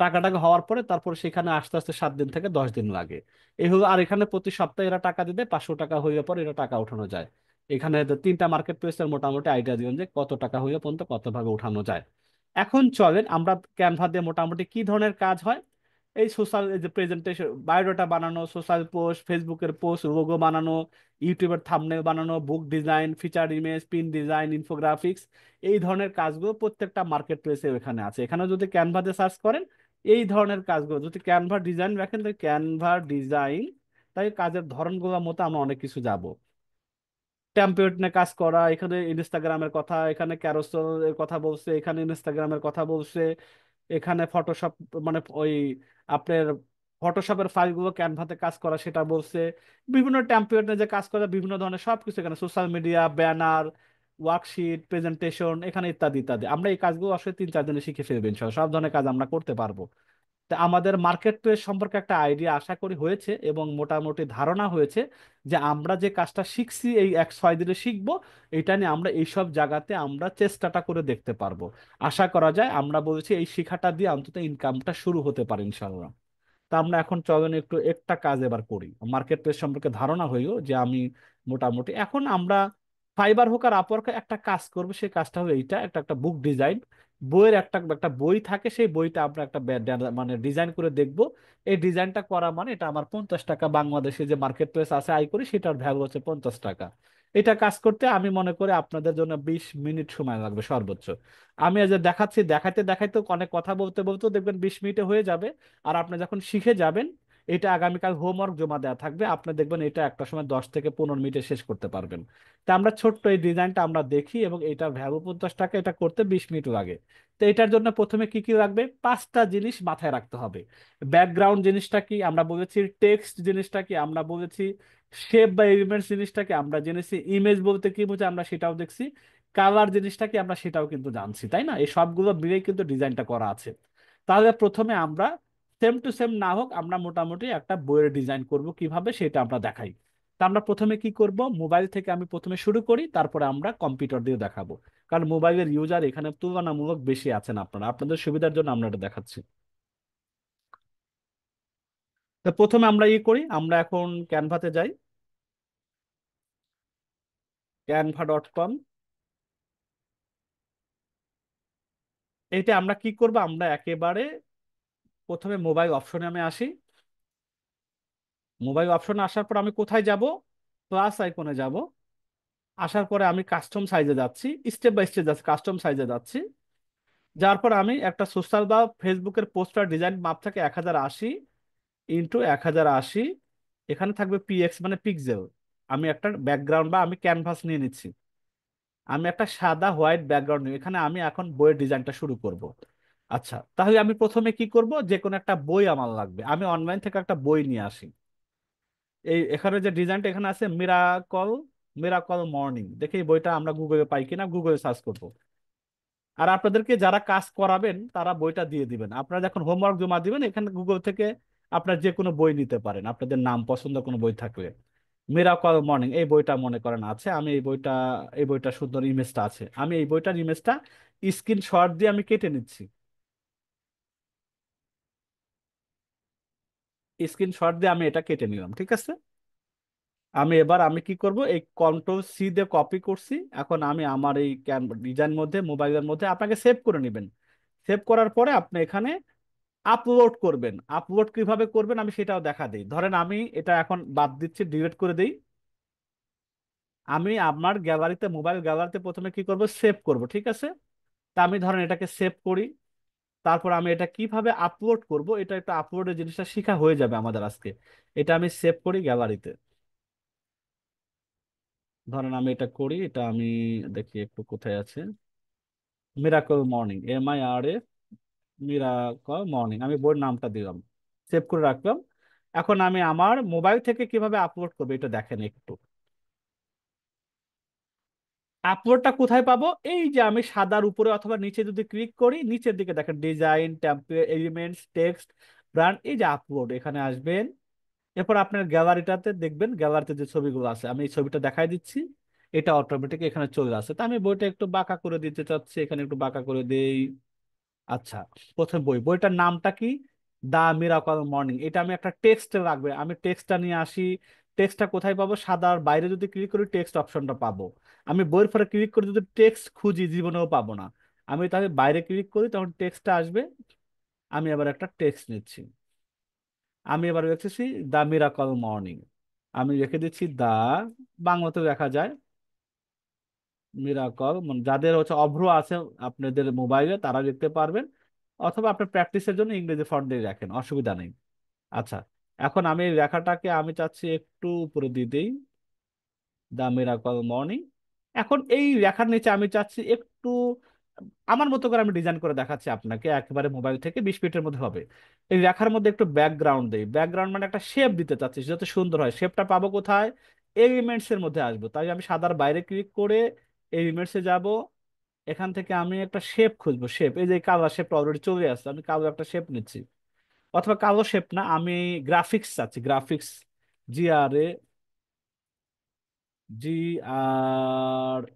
টাকা টাকা হওয়ার পরে তারপর সেখানে আস্তে আস্তে 7 দিন থেকে 10 দিন লাগে। এই হলো। আর এখানে প্রতি সপ্তাহে এরা টাকা দিবে, 500 টাকা হইলে পরে এরা টাকা উঠানো যায়। এখানে 3টা মার্কেট প্লেসের মোটামুটি আইডিয়া দিবেন যে কত টাকা হইলে পর্যন্ত কত ভাবে উঠানো যায়। এখন চলেন আমরা ক্যানভা দিয়ে মোটামুটি কি ধরনের কাজ হয়, এই সোশ্যাল, এই যে প্রেজেন্টেশন, বায়োডাটা বানানো, সোশ্যাল পোস্ট, ফেসবুকের পোস্ট, লোগো বানানো, ইউটিউবের থাম্বনেল বানানো, book design, feature image, pin design, infographics, এই ধরনের কাজগুলো প্রত্যেকটা মার্কেট প্লেসে এখানে আছে। এখানে যদি ক্যানভাতে সার্চ করেন এই ধরনের কাজগুলো, যদি ক্যানভা ডিজাইন রাখেন তাই ক্যানভা ডিজাইন, তাই কাজের ধরনগুলোর মতো আমরা অনেক কিছু যাব। টেমপ্লেট নিয়ে কাজ করা, এখানে ইনস্টাগ্রামের কথা, এখানে ক্যারোসেলের কথা বলছে, এখানে ইনস্টাগ্রামের কথা বলছে, এখানে ফটোশপ, মানে ওই আপনার ফটোশপের ফাইলগুলো ক্যানভাতে কাজ করা সেটা বলছে, বিভিন্ন টেমপ্লেট নিয়ে যে কাজ করা, বিভিন্ন ধরনের সবকিছু এখানে, social media, banner, worksheet, presentation, এখানে ইত্যাদি ইত্যাদি। আমরা এই কাজগুলো আসলে 3-4 দিনে শিখে ফেলবো ইনশাল্লাহ, সব ধরনের কাজ আমরা করতে পারবো। তা আমাদের মার্কেট প্লেস সম্পর্কে একটা আইডিয়া আশা করি হয়েছে, এবং মোটামুটি ধারণা হয়েছে যে আমরা যে কাজটা শিখছি এই 6 দিনে শিখবো, এটা নিয়ে আমরা এইসব জায়গাতে আমরা চেষ্টাটা করে দেখতে পারবো। আশা করা যায়, আমরা বলেছি এই শিক্ষাটা দিয়ে অন্তত ইনকামটা শুরু হতে পারে ইনশাল্লাহ। তা আমরা এখন চলেন একটু একটা কাজ এবার করি, মার্কেট প্লেস সম্পর্কে ধারণা হইলো যে আমি মোটামুটি, এখন আমরা ফাইবার হোক আর আপওয়ার্ক একটা কাজ করবো, সেই কাজটা হলো এইটা, একটা একটা বুক ডিজাইন, বইয়ের একটা একটা বই থাকে, সেই বইটা আমরা একটা মানে ডিজাইন করে দেখবো। এই ডিজাইনটা করা মানে এটা আমার 50 টাকা, বাংলাদেশে যে মার্কেট প্লেস আছে আয় করি সেটার ভ্যালু হচ্ছে 50 টাকা। এটা কাজ করতে আমি মনে করি আপনাদের জন্য 20 মিনিট সময় লাগবে সর্বোচ্চ। আমি আজ দেখাচ্ছি, দেখাইতে দেখাইতে অনেক কথা বলতে বলতেও দেখবেন 20 মিনিটে হয়ে যাবে। আর আপনি যখন শিখে যাবেন, এটা আগামীকাল হোমওয়ার্ক জমা দেওয়া থাকবে, আপনি দেখবেন এটা একটা সময় 10 থেকে 15 মিনিটে শেষ করতে পারবেন। তা আমরা ছোট্ট এই ডিজাইনটা আমরা দেখি, এবং এটার ভ্যালু 50 টাকা, এটা করতে 20 মিনিট লাগে। তো এটার জন্য প্রথমে কি কি লাগবে, 5টা জিনিস মাথায় রাখতে হবে। ব্যাকগ্রাউন্ড জিনিসটা কি আমরা বলেছি, টেক্সট জিনিসটা কি আমরা বলেছি, শেপ বা এলিমেন্টস জিনিসটা কি আমরা জেনেছি, ইমেজ বলতে কি বোঝে আমরা সেটাও দেখছি, কালার জিনিসটা কি আমরা সেটাও কিন্তু জানছি, তাই না? এই সবগুলো মিলেই কিন্তু ডিজাইনটা করা আছে। তাহলে প্রথমে আমরা সেম টু সেম না হোক, আমরা মোটামুটি একটা বইয়ের ডিজাইন করব কিভাবে সেটা আমরা দেখাই। তা আমরা প্রথমে কি করব, মোবাইল থেকে আমি প্রথমে শুরু করি, তারপরে আমরা কম্পিউটার দিয়ে দেখাবো। কারণ মোবাইলের ইউজার এখানে তুলনামূলক বেশি আছেন আপনারা, আপনাদের সুবিধার জন্য আমরা এটা দেখাচ্ছি। তো প্রথমে আমরা করি, আমরা এখন ক্যানভাতে যাই, canva.com। এইটা আমরা কি করব, আমরা একেবারে প্রথমে মোবাইল অপশনে আমি আসি। মোবাইল অপশনে আসার পর আমি কোথায় যাব, প্লাস আইকনে যাব। আসার পরে আমি কাস্টম সাইজে যাচ্ছি, স্টেপ বাই স্টেপ যাচ্ছি, কাস্টম সাইজে যাচ্ছি। যার পর আমি একটা সোশ্যাল বা ফেসবুকের পোস্টার ডিজাইন মাপ থাকে 1080 ইন্টু 1080। এখানে থাকবে পিএক্স মানে পিক্সেল। আমি একটা ব্যাকগ্রাউন্ড বা আমি ক্যানভাস নিয়ে নিচ্ছি। আমি একটা সাদা হোয়াইট ব্যাকগ্রাউন্ড নিয়ে এখানে আমি এখন বইয়ের ডিজাইনটা শুরু করব। আচ্ছা, তাহলে আমি প্রথমে কি করব, যে কোনো একটা বই আমার লাগবে, আমি অনলাইন থেকে একটা বই নিয়ে আসি। এই এখানে যে ডিজাইনটা এখানে আছে, মিরাকল, মিরাকল মর্নিং, দেখি এই বইটা আমরা গুগলে পাই কিনা, গুগলে সার্চ করব। আর আপনাদেরকে যারা কাজ করাবেন তারা বইটা দিয়ে দিবেন, আপনারা যখন হোমওয়ার্ক জমা দিবেন এখানে গুগল থেকে আপনার যে কোনো বই নিতে পারেন, আপনাদের নাম পছন্দ কোনো বই থাকলে। মিরাকল মর্নিং এই বইটা মনে করেন আছে, আমি এই বইটা সুন্দর ইমেজটা আছে, আমি এই বইটার ইমেজটা স্ক্রিনশট দিয়ে আমি কেটে নিচ্ছি। স্ক্রিনশট দিয়ে আমি এটা কেটে নিলাম, ঠিক আছে। আমি কি করব, এই কন্ট্রোল সি দিয়ে কপি করছি। এখন আমি আমার এই ডিজাইন মধ্যে মোবাইলের মধ্যে আপনাকে সেভ করে নেবেন। সেভ করার পরে আপনি এখানে আপলোড করবেন। আপলোড কিভাবে করবেন আমি সেটাও দেখা দিই। ধরেন আমি এটা এখন বাদ দিচ্ছি, ডিলিট করে দিই। আমি আমার গ্যালারিতে, মোবাইল গ্যালারিতে প্রথমে কি করব, সেভ করব, ঠিক আছে। তা আমি ধরেন এটাকে সেভ করি। তারপর আমি এটা কিভাবে আপলোড করব, এটা একটা আপলোডের জিনিসটা শিখা হয়ে যাবে আমাদের আজকে। এটা আমি সেভ করি গ্যালারিতে। ধরেন আমি এটা করি, এটা আমি দেখি একটু কোথায় আছে, miracle morning, MIRA, miracle morning, আমি বইয়ের নামটা দিলাম, সেভ করে রাখলাম। এখন আমি আমার মোবাইল থেকে কিভাবে আপলোড করবো এটা দেখেন একটু। আপলোডটা কোথায় পাবো, এই যে আমি সাদার উপরে অথবা নিচে যদি ক্লিক করি, নিচের দিকে দেখেন design, template, elements, text, brand, এই যে আপলোড, এখানে আসবেন। এরপর আপনার গ্যালারিটাতে দেখবেন, গ্যালারিতে যে ছবিগুলো আছে আমি এই ছবিটা দেখাই দিচ্ছি, এটা অটোমেটিক এখানে চলে আসে। তা আমি বইটা একটু বাঁকা করে দিতে চাচ্ছি, এখানে একটু বাঁকা করে দেই। আচ্ছা, প্রথম বইটার নামটা কি, দা মিরাকল মর্নিং, এটা আমি একটা টেক্সট রাখবে, আমি টেক্সটটা নিয়ে আসি। টেক্সটটা কোথায় পাবো, সাদার বাইরে যদি ক্লিক করি টেক্সট অপশনটা পাবো। আমি বইয়ের পরে ক্লিক করে যদি টেক্সট খুঁজি জীবনেও পাবো না। আমি তাহলে বাইরে ক্লিক করি তখন টেক্সটটা আসবে। আমি আবার একটা টেক্সট নিচ্ছি। আমি এবার লিখতেছি দা মিরাকল মর্নিং। আমি রেখে দিচ্ছি দা, বাংলাতে দেখা যায় মিরাকল, মানে যাদের হচ্ছে অভ্র আছে আপনাদের মোবাইলে তারা লিখতে পারবেন, অথবা আপনার প্র্যাকটিসের জন্য ইংরেজি ফন্ট দিয়ে রাখেন, অসুবিধা নেই। আচ্ছা, এখন আমি এই লেখাটাকে আমি চাচ্ছি একটু উপরে দিয়ে দিই, দা মিরাকল মর্নিং। এখন এই লেখার নিচে আমি চাচ্ছি একটু আমার মতো করে আমি ডিজাইন করে দেখাচ্ছি আপনাকে, একেবারে মোবাইল থেকে 20 মিনিটের মধ্যে হবে। এই লেখার মধ্যে একটু ব্যাকগ্রাউন্ড দেই, ব্যাকগ্রাউন্ড মানে একটা শেপ দিতে চাচ্ছি যাতে সুন্দর হয়। শেপটা পাবো কোথায়, এলিমেন্টস এর মধ্যে আসবো, তাই আমি সাদার বাইরে ক্লিক করে এলিমেন্টস এ যাব। এখান থেকে আমি একটা শেপ খুঁজবো, শেপ, এই যে কালো শেপটা অলরেডি চলে আসছে, আমি কালো একটা শেপ নিচ্ছি। অথবা কালো শেপ না, আমি গ্রাফিক্স চাচ্ছি, গ্রাফিক্স, GRA, GRAP,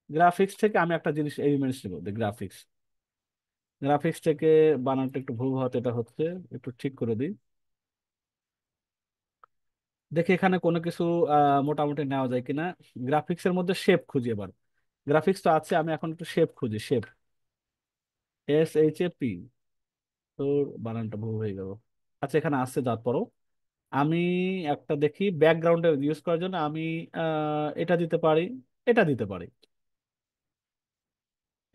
গ্রাফিক্স থেকে আমি একটা জিনিস এলিমেন্টস নেবো, গ্রাফিক্স। গ্রাফিক্স থেকে বানানটা একটু ভুল হতে এটা হচ্ছে, একটু ঠিক করে দিই। দেখি এখানে কোনো কিছু মোটামুটি নেওয়া যায় কিনা। গ্রাফিক্স এর মধ্যে শেপ খুঁজি এবার। গ্রাফিক্স তো আছে, আমি এখন একটু শেপ খুঁজি, শেপ, SHAP। তোর বানানটা ভুল হয়ে গেল। আচ্ছা, এখানে আসছে, তারপরও আমি একটা দেখি ব্যাকগ্রাউন্ডে ইউজ করার জন্য আমি এটা দিতে পারি, এটা দিতে পারি,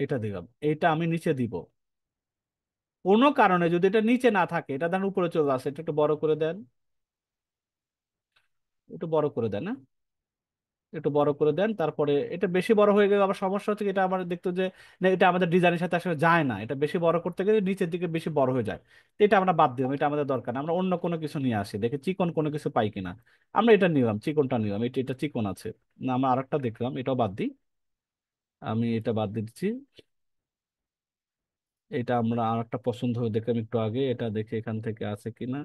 এটা দিলাম, এটা আমি নিচে দিব। কোনো কারণে যদি এটা নিচে না থাকে, এটা ধরেন উপরে চলে আসে, এটা একটু বড় করে দেন, একটু বড় করে দেন, হ্যাঁ, একটু বড় করে দেন। তারপরে এটা বেশি বড় হয়ে গেলে আবার সমস্যা হচ্ছে কি, এটা আমার দেখতে যে না, এটা আমাদের ডিজাইনের সাথে আসলে যায় না, এটা বেশি বড় করতে গেলে নিচের দিকে বেশি বড় হয়ে যায়। তো এটা আমরা বাদ দিলাম, এটা আমাদের দরকার না, আমরা অন্য কোনো কিছু নিয়ে আসি, দেখি চিকন কোনো কিছু পাই কিনা। আমরা এটা নিলাম, চিকনটা নিলাম, এটা এটা চিকন আছে না, আমরা আরেকটা দেখলাম, এটাও বাদ দিই, আমি এটা বাদ দিচ্ছি। এটা আমরা আর একটা পছন্দ হয়ে দেখলাম একটু আগে, এটা দেখে এখান থেকে আছে কিনা।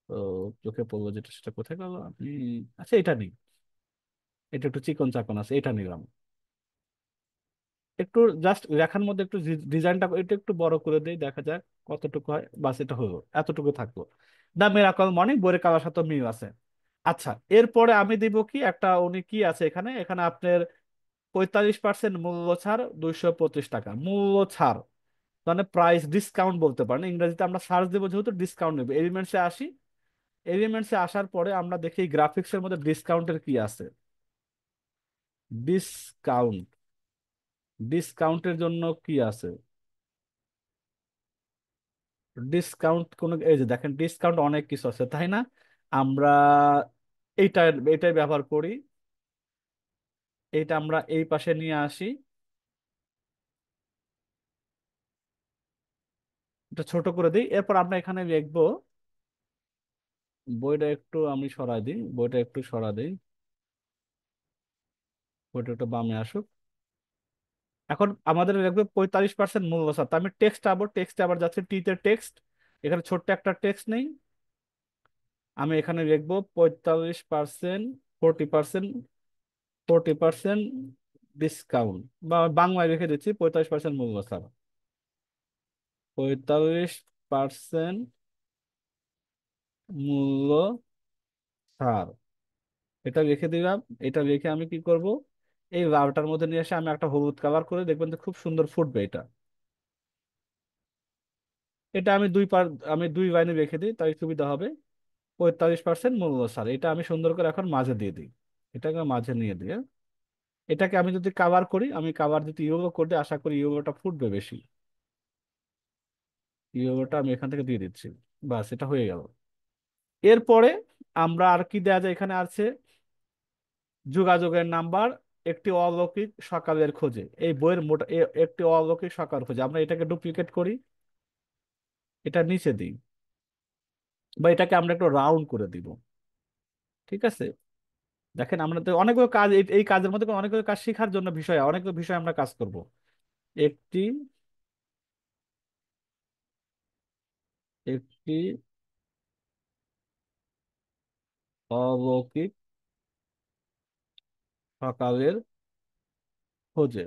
তো চোখে পড়লো যেটা, সেটা কোথায় গেল আপনি। আচ্ছা এটা নেই, এটা একটু চিকন চাকন আছে, এটা নিলাম। একটু জাস্ট লেখার মধ্যে একটু ডিজাইনটা এটা একটু বড় করে দেই, দেখা যাক কতটুকু হয়। বাস এটা হলো, এতটুকু থাকলো। দা মিরাকল মর্নিং বইয়ের কালার সাথে মিল আছে। আচ্ছা, এরপরে আমি দিব কি একটা, উনি কি আছে এখানে, এখানে আপনার 45% মূল্য ছাড়, 225 টাকা মূল্য ছাড়, মানে প্রাইস ডিসকাউন্ট বলতে পারেন, ইংরেজিতে আমরা সার্চ দেবো যেহেতু ডিসকাউন্ট নেবে। এলিমেন্টসে আসি, এলিমেন্টসে আসার পরে আমরা দেখি গ্রাফিক্সের মধ্যে ডিসকাউন্টের কি আছে। ডিসকাউন্ট, ডিসকাউন্টের জন্য কি আছে, ডিসকাউন্ট কোন, এই যে দেখেন ডিসকাউন্ট অনেক কিছু আছে তাই না। আমরা এইটা, এটাই ব্যবহার করি। এইটা আমরা এই পাশে নিয়ে আসি, এটা ছোট করে দিই। এরপর আমরা এখানে লিখবো, বইটা একটু আমি সরাই দিই, বইটা একটু সরা দিই, বইটা একটু বামে আসুক। এখন আমাদের লিখবে 45% মূল্য ছাড়। তো আমি টেক্সট আবার, টেক্সট আবার যাচ্ছে টিতে টেক্সট, এখানে ছোট্ট একটা টেক্সট নেই, আমি এখানে লিখবো 45%, 40%, 40% ডিসকাউন্ট, বা বাংলায় রেখে দিচ্ছি 45% মূল্য ছাড়, 45% মূল্য ছাড়, এটা লিখে দিলাম। এটা লিখে আমি কি করব, এই লাউটার মধ্যে নিয়ে এসে আমি একটা হলুদ কালার করে, দেখবেন তো খুব সুন্দর ফুটবে এটা। এটা আমি আমি দুই লাইনে রেখে দিই, তাই সুবিধা হবে। 45% মূল্য ছাড়, এটা আমি সুন্দর করে এখন মাঝে দিয়ে দিই, এটাকে মাঝে নিয়ে দিয়ে, এটাকে আমি যদি কাভার করি, আমি কাভার যদি ইয়েলো করে দিই, আশা করি ইয়েলোটা ফুটবে বেশি। ইয়েলোটা আমি এখান থেকে দিয়ে দিচ্ছি, বাস এটা হয়ে গেল। এরপরে আমরা আর কি দেওয়া যায়, এখানে আছে যোগাযোগের নাম্বার, একটি অলৌকিক সকালের খোঁজে, এই বইয়ের মোটা একটি অলৌকিক সকাল খোঁজে, আমরা এটাকে ডুপ্লিকেট করি, এটা নিচে দিই, বা এটাকে আমরা একটু রাউন্ড করে দিব। ঠিক আছে, দেখেন আমরা তো অনেকগুলো কাজ, এই কাজের মধ্যে অনেকগুলো কাজ শেখার জন্য বিষয়, অনেকগুলো বিষয় আমরা কাজ করব। একটি, একটি অলৌকিক সকালের খোঁজে,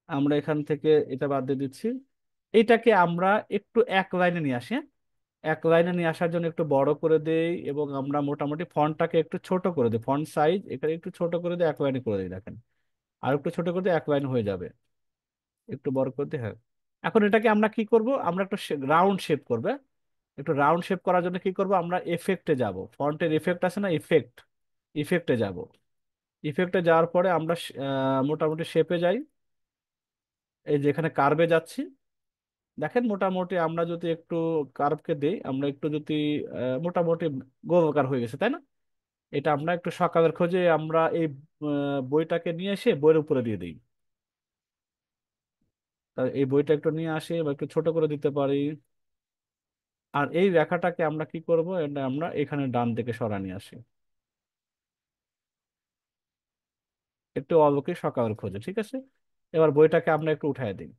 আমরা এখান থেকে এটা বাদ দিয়ে দিচ্ছি। এটাকে আমরা একটু এক লাইনে নিয়ে আসি, হ্যাঁ? এক লাইনে নিয়ে আসার জন্য একটু বড় করে দেই, এবং আমরা মোটামুটি ফন্টটাকে একটু ছোট করে দিই, ফন্ট সাইজ এখানে একটু ছোট করে দিই, এক লাইনে করে দিই, দেখেন আর একটু ছোট করে দিই, এক লাইন হয়ে যাবে। একটু বড় করে দিই, হ্যাঁ। এখন এটাকে আমরা কি করব, আমরা একটু রাউন্ড শেপ করবে, একটু রাউন্ড শেপ করার জন্য কি করব, আমরা এফেক্টে যাব, ফন্টের এফেক্ট আছে না, ইফেক্ট, ইফেক্টে যাব। ইফেক্টে যাওয়ার পরে আমরা মোটামুটি শেপে যাই, এই যে এখানে কার্ভে যাচ্ছি, দেখেন মোটামুটি আমরা যদি একটু কার্ভকে দিই, আমরা একটু যদি মোটামুটি গোলাকার হয়ে গেছে তাই না। এটা আমরা একটু সকালের খোঁজে আমরা এই বইটাকে নিয়ে এসে বইয়ের উপরে দিয়ে দিই। তা এই বইটা একটু নিয়ে আসি বা একটু ছোট করে দিতে পারি। আর এই রেখাটাকে আমরা কি করব, এটা আমরা এখানে ডান দিকে সরা নিয়ে আসি, একটু অলৌকিক সকালের খোঁজে, ঠিক আছে। এবার বইটাকে আমরা একটু উঠাই দিই,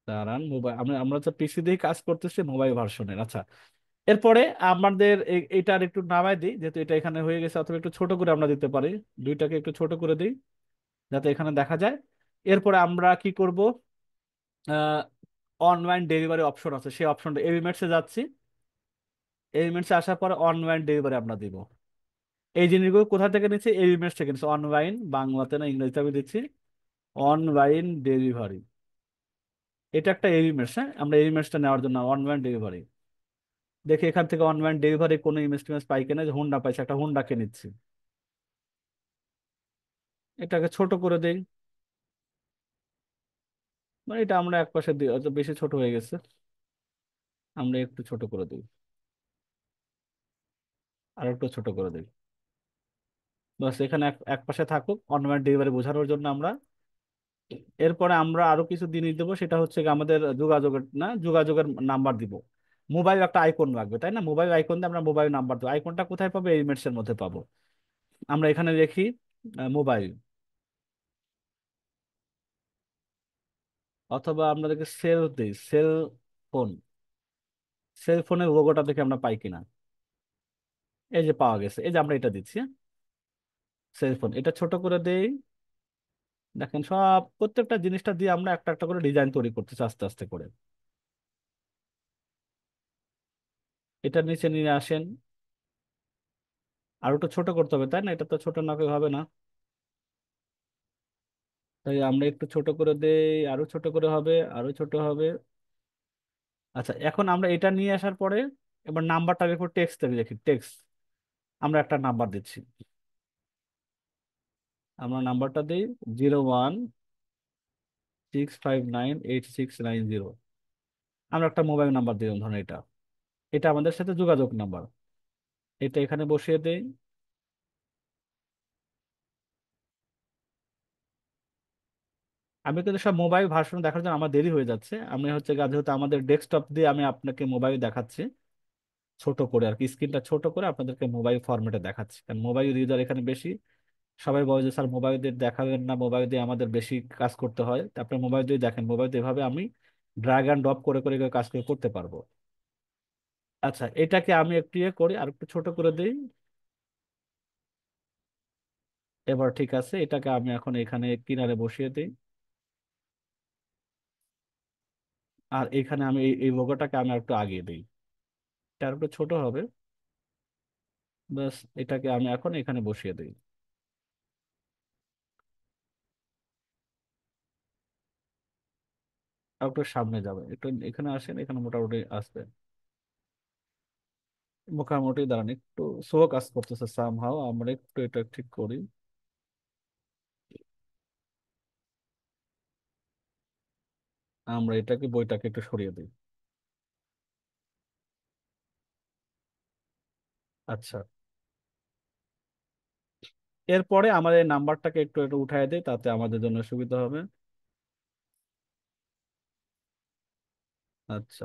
দাঁড়ান মোবাইল, আমরা আমরা তো পিসি দিয়ে কাজ করতেছি, মোবাইল ভার্সনের। আচ্ছা, এরপরে আমাদের এটার একটু নামাই দিই, যেহেতু এটা এখানে হয়ে গেছে, অথবা একটু ছোট করে আমরা দিতে পারি, দুইটাকে একটু ছোট করে দিই যাতে এখানে দেখা যায়। এরপরে আমরা কি করব, অনলাইন ডেলিভারি অপশন আছে, সেই অপশনটা এলিমেন্টসে যাচ্ছি, এলিমেন্টসে আসার পরে অনলাইন ডেলিভারি আমরা দিব। এই জিনিসগুলো কোথা থেকে নিচ্ছি, এলিমেন্টস থেকে নিচ্ছি, অনলাইন, বাংলাতে না ইংরেজিতে আমি দিচ্ছি, অনলাইন ডেলিভারি, এটা একটা এলিমেন্টস, হ্যাঁ, আমরা এলিমেন্টসটা নেওয়ার জন্য অনলাইন ডেলিভারি, দেখি এখান থেকে অনলাইন ডেলিভারি কোনো ইমেজ টিমেজ পাই কিনা, যে হুন্ডা পাইছে, একটা হুন্ডাকে নিচ্ছি, এটাকে ছোট করে দেই, মানে এটা আমরা এক পাশে দিই, হয়তো বেশি ছোট হয়ে গেছে, আমরা একটু ছোট করে দিই, আর একটু ছোট করে দিই, বাস এখানে এক পাশে থাকুক অনলাইন ডেলিভারি বোঝানোর জন্য আমরা। এরপরে আমরা আরো কিছু জিনিস দেবো, সেটা হচ্ছে গিয়ে আমাদের যোগাযোগের, না যোগাযোগের নাম্বার দিব, মোবাইল একটা আইকন লাগবে, তাই না? মোবাইল আইকন দিয়ে আমরা মোবাইল নাম্বার দেবো। আইকনটা কোথায় পাবো? এলিমেন্টস এর মধ্যে পাবো। আমরা এখানে দেখি মোবাইল, অথবা আপনাদেরকে সেল দিই, সেল ফোন। সেল ফোনের লোগোটা দেখে আমরা পাই কিনা। এই যে পাওয়া গেছে, এই যে আমরা এটা দিচ্ছি, সেল ফোন। এটা ছোট করে দেই। দেখেন সব প্রত্যেকটা জিনিসটা দিয়ে আমরা একটা একটা করে ডিজাইন তৈরি করতেছি আস্তে আস্তে করে। এটার নিচে নিয়ে আসেন। আর একটু ছোট করতে হবে, তাই না? এটা তো ছোট না করে হবে না। তাই আমরা একটু ছোট করে দেই, আরো ছোট করে হবে, আরো ছোট হবে। আচ্ছা, এখন আমরা এটা নিয়ে আসার পরে এবার নাম্বারটার উপর টেক্সট লিখি, টেক্সট। আমরা একটা নাম্বার দিচ্ছি। আমরা নাম্বারটা দিই 01659869 আমরা একটা মোবাইল নাম্বার দিলাম, ধরুন এটা। এটা আমাদের সাথে যোগাযোগ নাম্বার। এটা এখানে বসিয়ে দেই। আমি কিন্তু সব মোবাইল ভার্সন দেখার জন্য আমার দেরি হয়ে যাচ্ছে। আমি হচ্ছে যেহেতু আমাদের ডেস্কটপ দিয়ে আমি আপনাকে মোবাইল দেখাচ্ছি ছোট করে আর কি, স্ক্রিনটা ছোট করে আপনাদেরকে মোবাইল ফরম্যাটে দেখাচ্ছি, কারণ মোবাইল ইউজার এখানে বেশি। সবাই বলে যে স্যার মোবাইল দিয়ে দেখাবেন না, মোবাইল দিয়ে আমাদের বেশি কাজ করতে হয়। তা আপনি মোবাইল দিয়ে দেখেন, মোবাইল দিয়ে এভাবে আমি ড্র্যাগ অ্যান্ড ড্রপ করে করে কাজ করে করতে পারবো। আচ্ছা, এটাকে আমি একটু ইয়ে করি, আর একটু ছোট করে দিই। এবার ঠিক আছে, এটাকে আমি এখন এখানে কিনারে বসিয়ে দিই। আর এখানে আমি এই লোগোটাকে আমি একটু আগিয়ে দিই। এটা আর একটু ছোট হবে। ব্যাস, এটাকে আমি এখন এখানে বসিয়ে দিই। আর একটু সামনে যাবে, একটু এখানে আসেন, এখানে মোটামুটি আসবে। মোটামুটি দাঁড়ান, একটু স্লো কাজ করতেছে সামহাও, আমরা একটু এটা ঠিক করি। আমরা এটাকে বইটাকে একটু সরিয়ে দিই। আচ্ছা, এরপরে আমাদের নাম্বারটাকে একটু একটু উঠাই দিই, তাতে আমাদের জন্য সুবিধা হবে। আচ্ছা,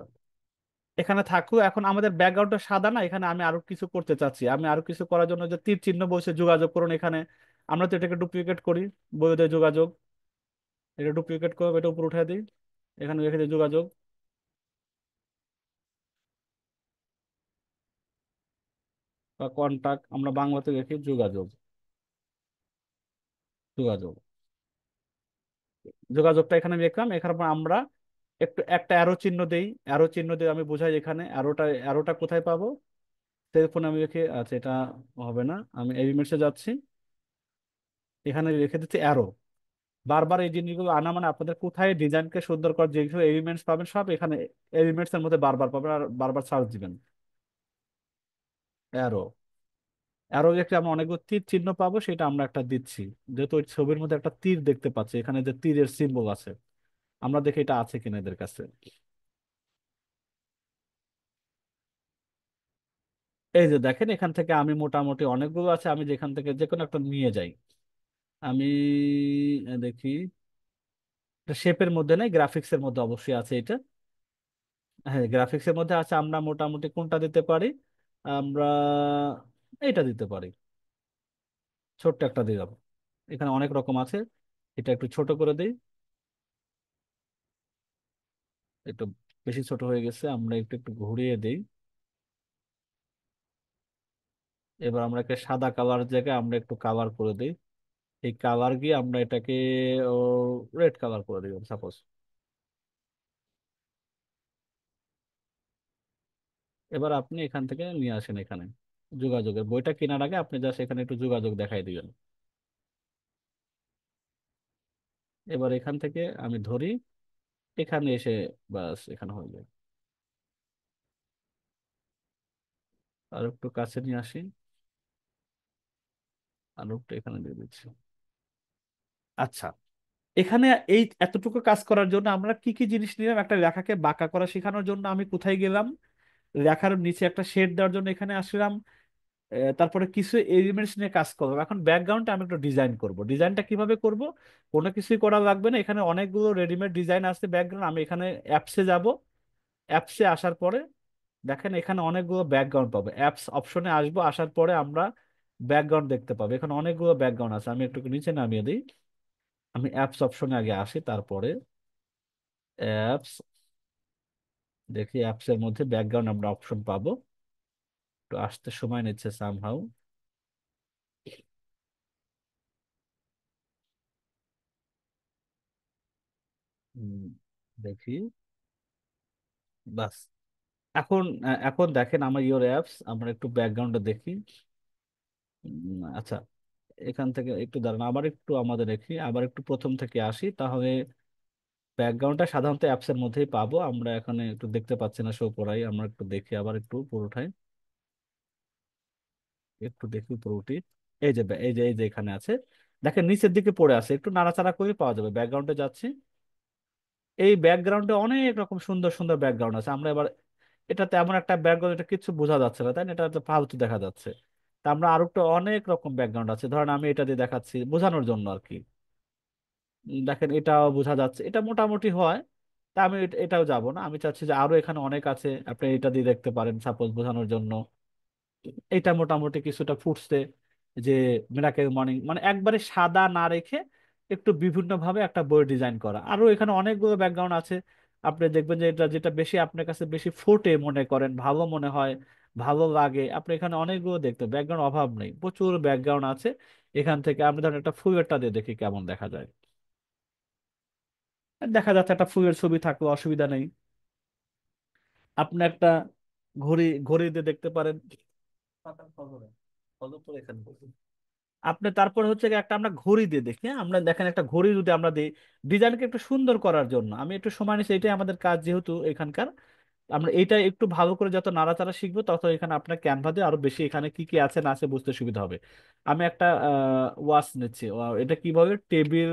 এখানে থাকুক। এখন আমাদের ব্যাকগ্রাউন্ডটা সাদা না, এখানে আমি আরো কিছু করতে চাচ্ছি। আমি আরো কিছু করার জন্য যে তীর চিহ্ন বসে যোগাযোগ করুন এখানে, আমরা তো এটাকে ডুপ্লিকেট করি। বইতে যোগাযোগ, এটা ডুপ্লিকেট করবো, এটা উপর উঠাই দিই। এখানে রেখে দিই যোগাযোগ বা কন্টাক্ট, আমরা বাংলাতে লিখি যোগাযোগ। যোগাযোগ, যোগাযোগটা এখানে লিখলাম। এখানে পর আমরা একটু একটা অ্যারো চিহ্ন দেই। অ্যারো চিহ্ন দিয়ে আমি বোঝাই এখানে অ্যারোটা, অ্যারোটা কোথায় পাবো? টেলিফোনে আমি লিখি। আচ্ছা, এটা হবে না, আমি এলিমেন্টসে যাচ্ছি, এখানে রেখে দিচ্ছি অ্যারো। বারবার এই জিনিসগুলো আনা মানে আপনাদের কোথায় ডিজাইনকে সুন্দর করার যেগুলো এলিমেন্টস পাবেন সব এখানে এলিমেন্টস এর মধ্যে বারবার পাবেন, আর বারবার সার্চ দিবেন। অ্যারো, অ্যারো দেখে আমরা অনেকগুলো তীর চিহ্ন পাবো, সেটা আমরা একটা দিচ্ছি। যেহেতু ওই ছবির মধ্যে একটা তীর দেখতে পাচ্ছি, এখানে যে তীরের সিম্বল আছে, আমরা দেখি এটা আছে কিনা এদের কাছে। এই যে দেখেন, এখান থেকে আমি মোটামুটি অনেকগুলো আছে, আমি যেখান থেকে যে কোনো একটা নিয়ে যাই। আমি দেখি, শেপের মধ্যে নেই, গ্রাফিক্স এর মধ্যে অবশ্যই আছে এটা। হ্যাঁ, গ্রাফিক্স এর মধ্যে আছে। আমরা মোটামুটি কোনটা দিতে পারি? আমরা এটা দিতে পারি, ছোট্ট একটা দিলাম। এখানে অনেক রকম আছে, এটা একটু ছোট করে দিই। একটু বেশি ছোট হয়ে গেছে, আমরা একটু একটু ঘুরিয়ে দিই। এবার আমরা একটা সাদা কালার জায়গায় আমরা একটু কালার করে দিই। এই কালার গিয়ে আমরা এটাকে রেড কালার করে দিই সাপোজ। এবার আপনি এখান থেকে নিয়ে আসেন এখানে যোগাযোগের বইটা কেনার আগে আপনি জাস্ট এখানে একটু যোগাযোগ দেখাই দিবেন। এবার এখান থেকে আমি ধরি, এখানে এসে বাস এখানে হয়ে যায়। আর একটু কাছে নিয়ে আসি, আর একটু এখানে দিয়ে দিচ্ছি। আচ্ছা, এখানে এই এতটুকু কাজ করার জন্য আমরা কি কি জিনিস নিলাম? একটা লেখাকে বাঁকা করা শেখানোর জন্য আমি কোথায় গেলাম? লেখার নিচে একটা শেড দেওয়ার জন্য এখানে আসলাম। তারপরে কিছু এলিমেন্টস নিয়ে কাজ করবো। এখন ব্যাকগ্রাউন্ডটা আমি একটু ডিজাইন করব। ডিজাইনটা কিভাবে করব? কোনো কিছুই করা লাগবে না, এখানে অনেকগুলো রেডিমেড ডিজাইন আছে ব্যাকগ্রাউন্ড। আমি এখানে অ্যাপসে যাব। অ্যাপসে আসার পরে দেখেন এখানে অনেকগুলো ব্যাকগ্রাউন্ড পাবো, অ্যাপস অপশনে আসবো, আসার পরে আমরা ব্যাকগ্রাউন্ড দেখতে পাবো। এখানে অনেকগুলো ব্যাকগ্রাউন্ড আছে, আমি একটু নিচে নামিয়ে দিই। আমি অ্যাপস অপশনে আগে আসি, তারপরে অ্যাপস, দেখি অ্যাপস এর মধ্যে ব্যাকগ্রাউন্ড আমরা অপশন পাবো। একটু আসতে সময় নিচ্ছে সামহাউ। দেখি, বাস। এখন দেখেন আমার ইওর অ্যাপস, আমরা একটু ব্যাকগ্রাউন্ডে দেখি। আচ্ছা, এখান থেকে একটু দাঁড়ান, আবার একটু আমাদের দেখি, আবার একটু প্রথম থেকে আসি তাহলে। ব্যাকগ্রাউন্ডটা সাধারণত অ্যাপস এর মধ্যেই পাবো, আমরা এখানে একটু দেখতে পাচ্ছি না শো করাই, আমরা একটু দেখি আবার একটু পুরোটাই, একটু দেখি পুরোটি। এই যে এখানে আছে, দেখেন নিচের দিকে পড়ে আছে, একটু নাড়াচাড়া করে পাওয়া যাবে। ব্যাকগ্রাউন্ডে যাচ্ছি, এই ব্যাকগ্রাউন্ডে অনেক রকম সুন্দর সুন্দর ব্যাকগ্রাউন্ড আছে। আমরা এবার এটাতে এমন একটা ব্যাকগ্রাউন্ড, এটা কিছু বোঝা যাচ্ছে না তাই না, এটা তো ফালতু দেখা যাচ্ছে। তা আমরা আরো একটা অনেক রকম ব্যাকগ্রাউন্ড আছে, ধরেন আমি এটা দিয়ে দেখাচ্ছি বোঝানোর জন্য আর কি। দেখেন এটাও বোঝা যাচ্ছে, এটা মোটামুটি হয়। তা আমি এটাও যাব না, আমি চাচ্ছি যে আরো এখানে অনেক আছে, আপনি এটা দিয়ে দেখতে পারেন সাপোজ বোঝানোর জন্য। এটা মোটামুটি কিছুটা ফুটছে, যে মিরাকেল মর্নিং, মানে একবারে সাদা না রেখে একটু বিভিন্ন ভাবে একটা বই ডিজাইন করা। আরো এখানে অনেকগুলো ব্যাকগ্রাউন্ড আছে, আপনি দেখবেন যে এটা যেটা বেশি আপনার কাছে বেশি ফোটে মনে করেন, ভালো মনে হয়, ভালো লাগে, আপনি এখানে অনেকগুলো দেখতে, ব্যাকগ্রাউন্ড অভাব নেই, প্রচুর ব্যাকগ্রাউন্ড আছে। এখান থেকে আমরা ধরেন একটা ফুয়েরটা দিয়ে দেখি কেমন দেখা যায়। দেখা যাচ্ছে একটা ফুয়ের ছবি থাকলে অসুবিধা নেই। আপনি একটা ঘড়ি, ঘড়ি দিয়ে দেখতে পারেন। আপনি তারপর হচ্ছে গিয়ে একটা আমরা ঘড়ি দিয়ে দেখি, হ্যাঁ? আমরা দেখেন একটা ঘড়ি যদি আমরা দিই ডিজাইনকে একটু সুন্দর করার জন্য, আমি একটু সময় নিচ্ছি, এটাই আমাদের কাজ যেহেতু এখানকার। আমরা এটা একটু ভালো করে যত নাড়াচাড়া শিখবো, তত এখানে আপনার ক্যানভা দিয়ে আরো বেশি এখানে কি কি আছে না আছে বুঝতে সুবিধা হবে। আমি একটা ওয়াচ নিচ্ছি, এটা কিভাবে টেবিল,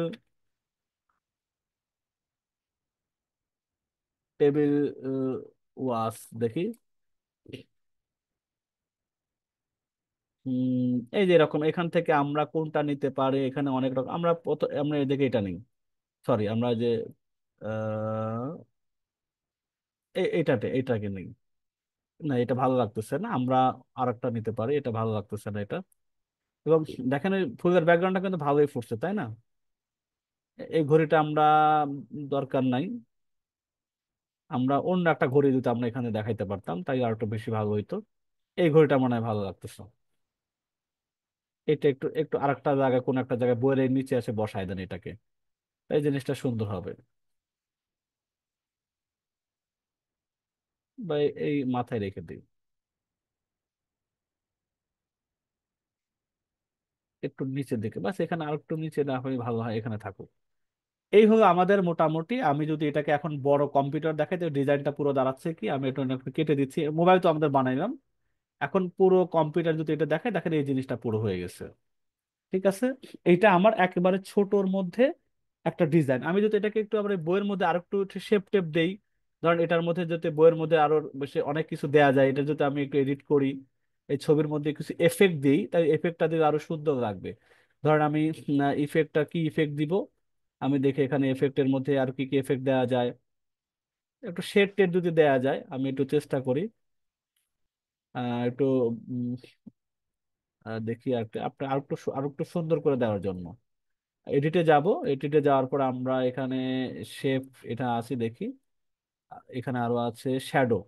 টেবিল ওয়াচ দেখি। এই যে এরকম, এখান থেকে আমরা কোনটা নিতে পারি, এখানে অনেক রকম, আমরা এদিকে এটা নেই, সরি আমরা যে আহ, এটাকে নেই। না, এটা ভালো লাগতেছে না, আমরা আরেকটা নিতে পারি, এটা ভালো লাগতেছে না এটা। এবং দেখেন ওই ফুলের ব্যাকগ্রাউন্ডটা কিন্তু ভালোই ফুটছে তাই না। এই ঘড়িটা আমরা দরকার নাই, আমরা অন্য একটা ঘড়ি দিতে আমরা এখানে দেখাইতে পারতাম, তাই আর একটু বেশি ভালো হইতো। এই ঘড়িটা মনে হয় ভালো লাগতেছে। এটা একটু একটু আরেকটা জায়গায়, কোন একটা জায়গায় বইয়ের নিচে এসে বসায় দেন এটাকে, এই জিনিসটা সুন্দর হবে। বা এই মাথায় রেখে দিই, একটু নিচের দিকে, বাস এখানে আর একটু নিচে না হয়ে ভালো হয়, এখানে থাকুক। এই হলো আমাদের মোটামুটি। আমি যদি এটাকে এখন বড় কম্পিউটার দেখাই, তো ডিজাইনটা পুরো দাঁড়াচ্ছে কি, আমি এটা একটু কেটে দিচ্ছি, মোবাইল তো আমাদের বানাইলাম, এখন পুরো কম্পিউটার যদি এটা দেখায়, দেখেন এই জিনিসটা পুরো হয়ে গেছে। ঠিক আছে, এইটা আমার একেবারে ছোটর মধ্যে একটা ডিজাইন। আমি যদি এটাকে একটু আবার এই বইয়ের মধ্যে আরো একটু শেপ টেপ দেই, ধরেন এটার মধ্যে যাতে বইয়ের মধ্যে আরো বেশি অনেক কিছু দেয়া যায়, এটা যদি আমি একটু এডিট করি, এই ছবির মধ্যে কিছু এফেক্ট দিই, তাই এফেক্টটা দিলে আরো সুন্দর লাগবে। ধরেন আমি ইফেক্টটা কি ইফেক্ট দিব, আমি দেখি এখানে এফেক্টের মধ্যে আর কি কি এফেক্ট দেওয়া যায়। একটু শেড টেড যদি দেওয়া যায়, আমি একটু চেষ্টা করি একটু দেখি আর কি, আপনার আর একটু সুন্দর করে দেওয়ার জন্য। এডিটে যাব, এডিটে যাওয়ার পর আমরা এখানে শেপ, এটা আছে দেখি, এখানে আরো আছে শ্যাডো,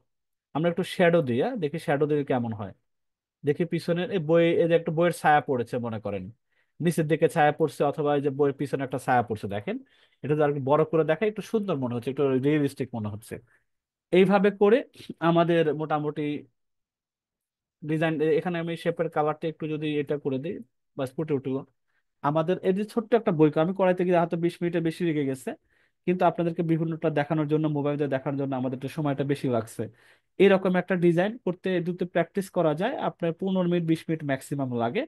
আমরা একটু শ্যাডো দিই, দেখি শ্যাডো দিলে কেমন হয়। দেখি পিছনের এই বই, এই যে একটা বইয়ের ছায়া পড়েছে মনে করেন, নিচের দিকে ছায়া পড়ছে, অথবা এই যে বইয়ের পিছনে একটা ছায়া পড়ছে, দেখেন এটা যদি আর কি বড় করে দেখা একটু সুন্দর মনে হচ্ছে, একটু রিয়েলিস্টিক মনে হচ্ছে। এইভাবে করে আমাদের মোটামুটি ডিজাইন, এখানে আমি শেপের কালারটা একটু যদি এটা করে দিই, বাস ফুটে উঠলো। আমাদের এই যে ছোট্ট একটা বই, আমি করাইতে গিয়ে হয়তো 20 মিনিটের বেশি লেগে গেছে, কিন্তু আপনাদেরকে বিভিন্নটা দেখানোর জন্য, মোবাইলে দেখানোর জন্য আমাদের একটু সময়টা বেশি লাগছে। এরকম একটা ডিজাইন করতে যদি প্র্যাকটিস করা যায়, আপনার 15 মিনিট 20 মিনিট ম্যাক্সিমাম লাগে।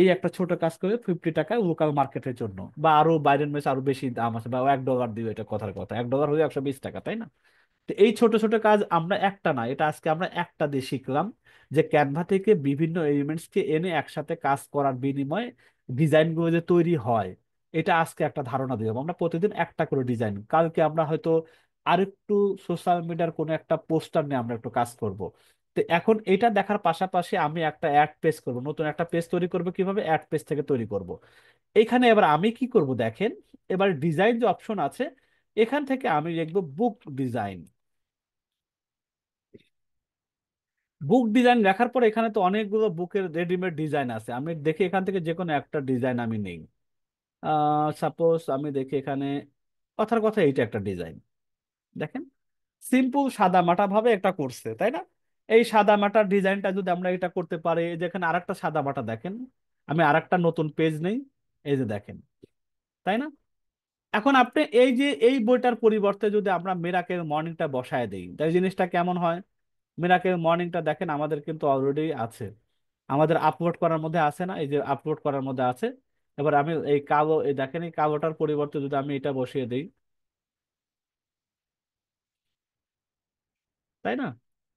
এই একটা ছোট কাজ করে 50 টাকায় লোকাল মার্কেটের জন্য, বা আরো বাইরের মেসে আরো বেশি দাম আছে, বা $1 দিবে, এটা কথার কথা, $1 হলে 120 টাকা তাই না। তো এই ছোট ছোট কাজ আমরা একটা না, এটা আজকে আমরা একটা দিয়ে শিখলাম, যে ক্যানভা থেকে বিভিন্ন এলিমেন্টস কে এনে একসাথে কাজ করার বিনিময়ে ডিজাইন গুলো যে তৈরি হয়, এটা আজকে একটা ধারণা দিলাম। আমরা প্রতিদিন একটা করে ডিজাইন, কালকে আমরা হয়তো আরেকটু সোশ্যাল মিডিয়ার কোনো একটা পোস্টার নিয়ে আমরা একটু কাজ করব। তো এখন এটা দেখার পাশাপাশি আমি একটা অ্যাড পেজ করব, নতুন একটা পেজ তৈরি করব, কিভাবে অ্যাড পেজ থেকে তৈরি করব। এখানে এবার আমি কি করব দেখেন, এবার ডিজাইন যে অপশন আছে, এখান থেকে আমি লিখবো বুক ডিজাইন। বুক ডিজাইন লেখার পর এখানে তো অনেকগুলো বুকের রেডিমেড ডিজাইন আছে, আমি দেখি এখান থেকে যে কোনো একটা ডিজাইন আমি নেই। সাপোজ আমি দেখি এখানে, কথার কথা এইটা একটা ডিজাইন, দেখেন সিম্পল সাদা মাটা ভাবে একটা করছে, তাই না? এই সাদা মাটার ডিজাইনটা যদি আমরা এটা করতে পারি, এই যে এখানে আরেকটা সাদা মাটা দেখেন, আমি আরেকটা নতুন পেজ নেই, এই যে দেখেন, তাই না? এখন আপনি এই যে এই বইটার পরিবর্তে যদি আমরা মিরাকেল মর্নিংটা বসায় দিই, তাই জিনিসটা কেমন হয়? মিরাকেল মর্নিংটা দেখেন আমাদের কিন্তু অলরেডি আছে, আমাদের আপলোড করার মধ্যে আছে না, এই যে আপলোড করার মধ্যে আছে। এবার আমি এই কালো, এই দেখেন এই কালোটার পরিবর্তে যদি আমি এটা বসিয়ে দিই, তাই না?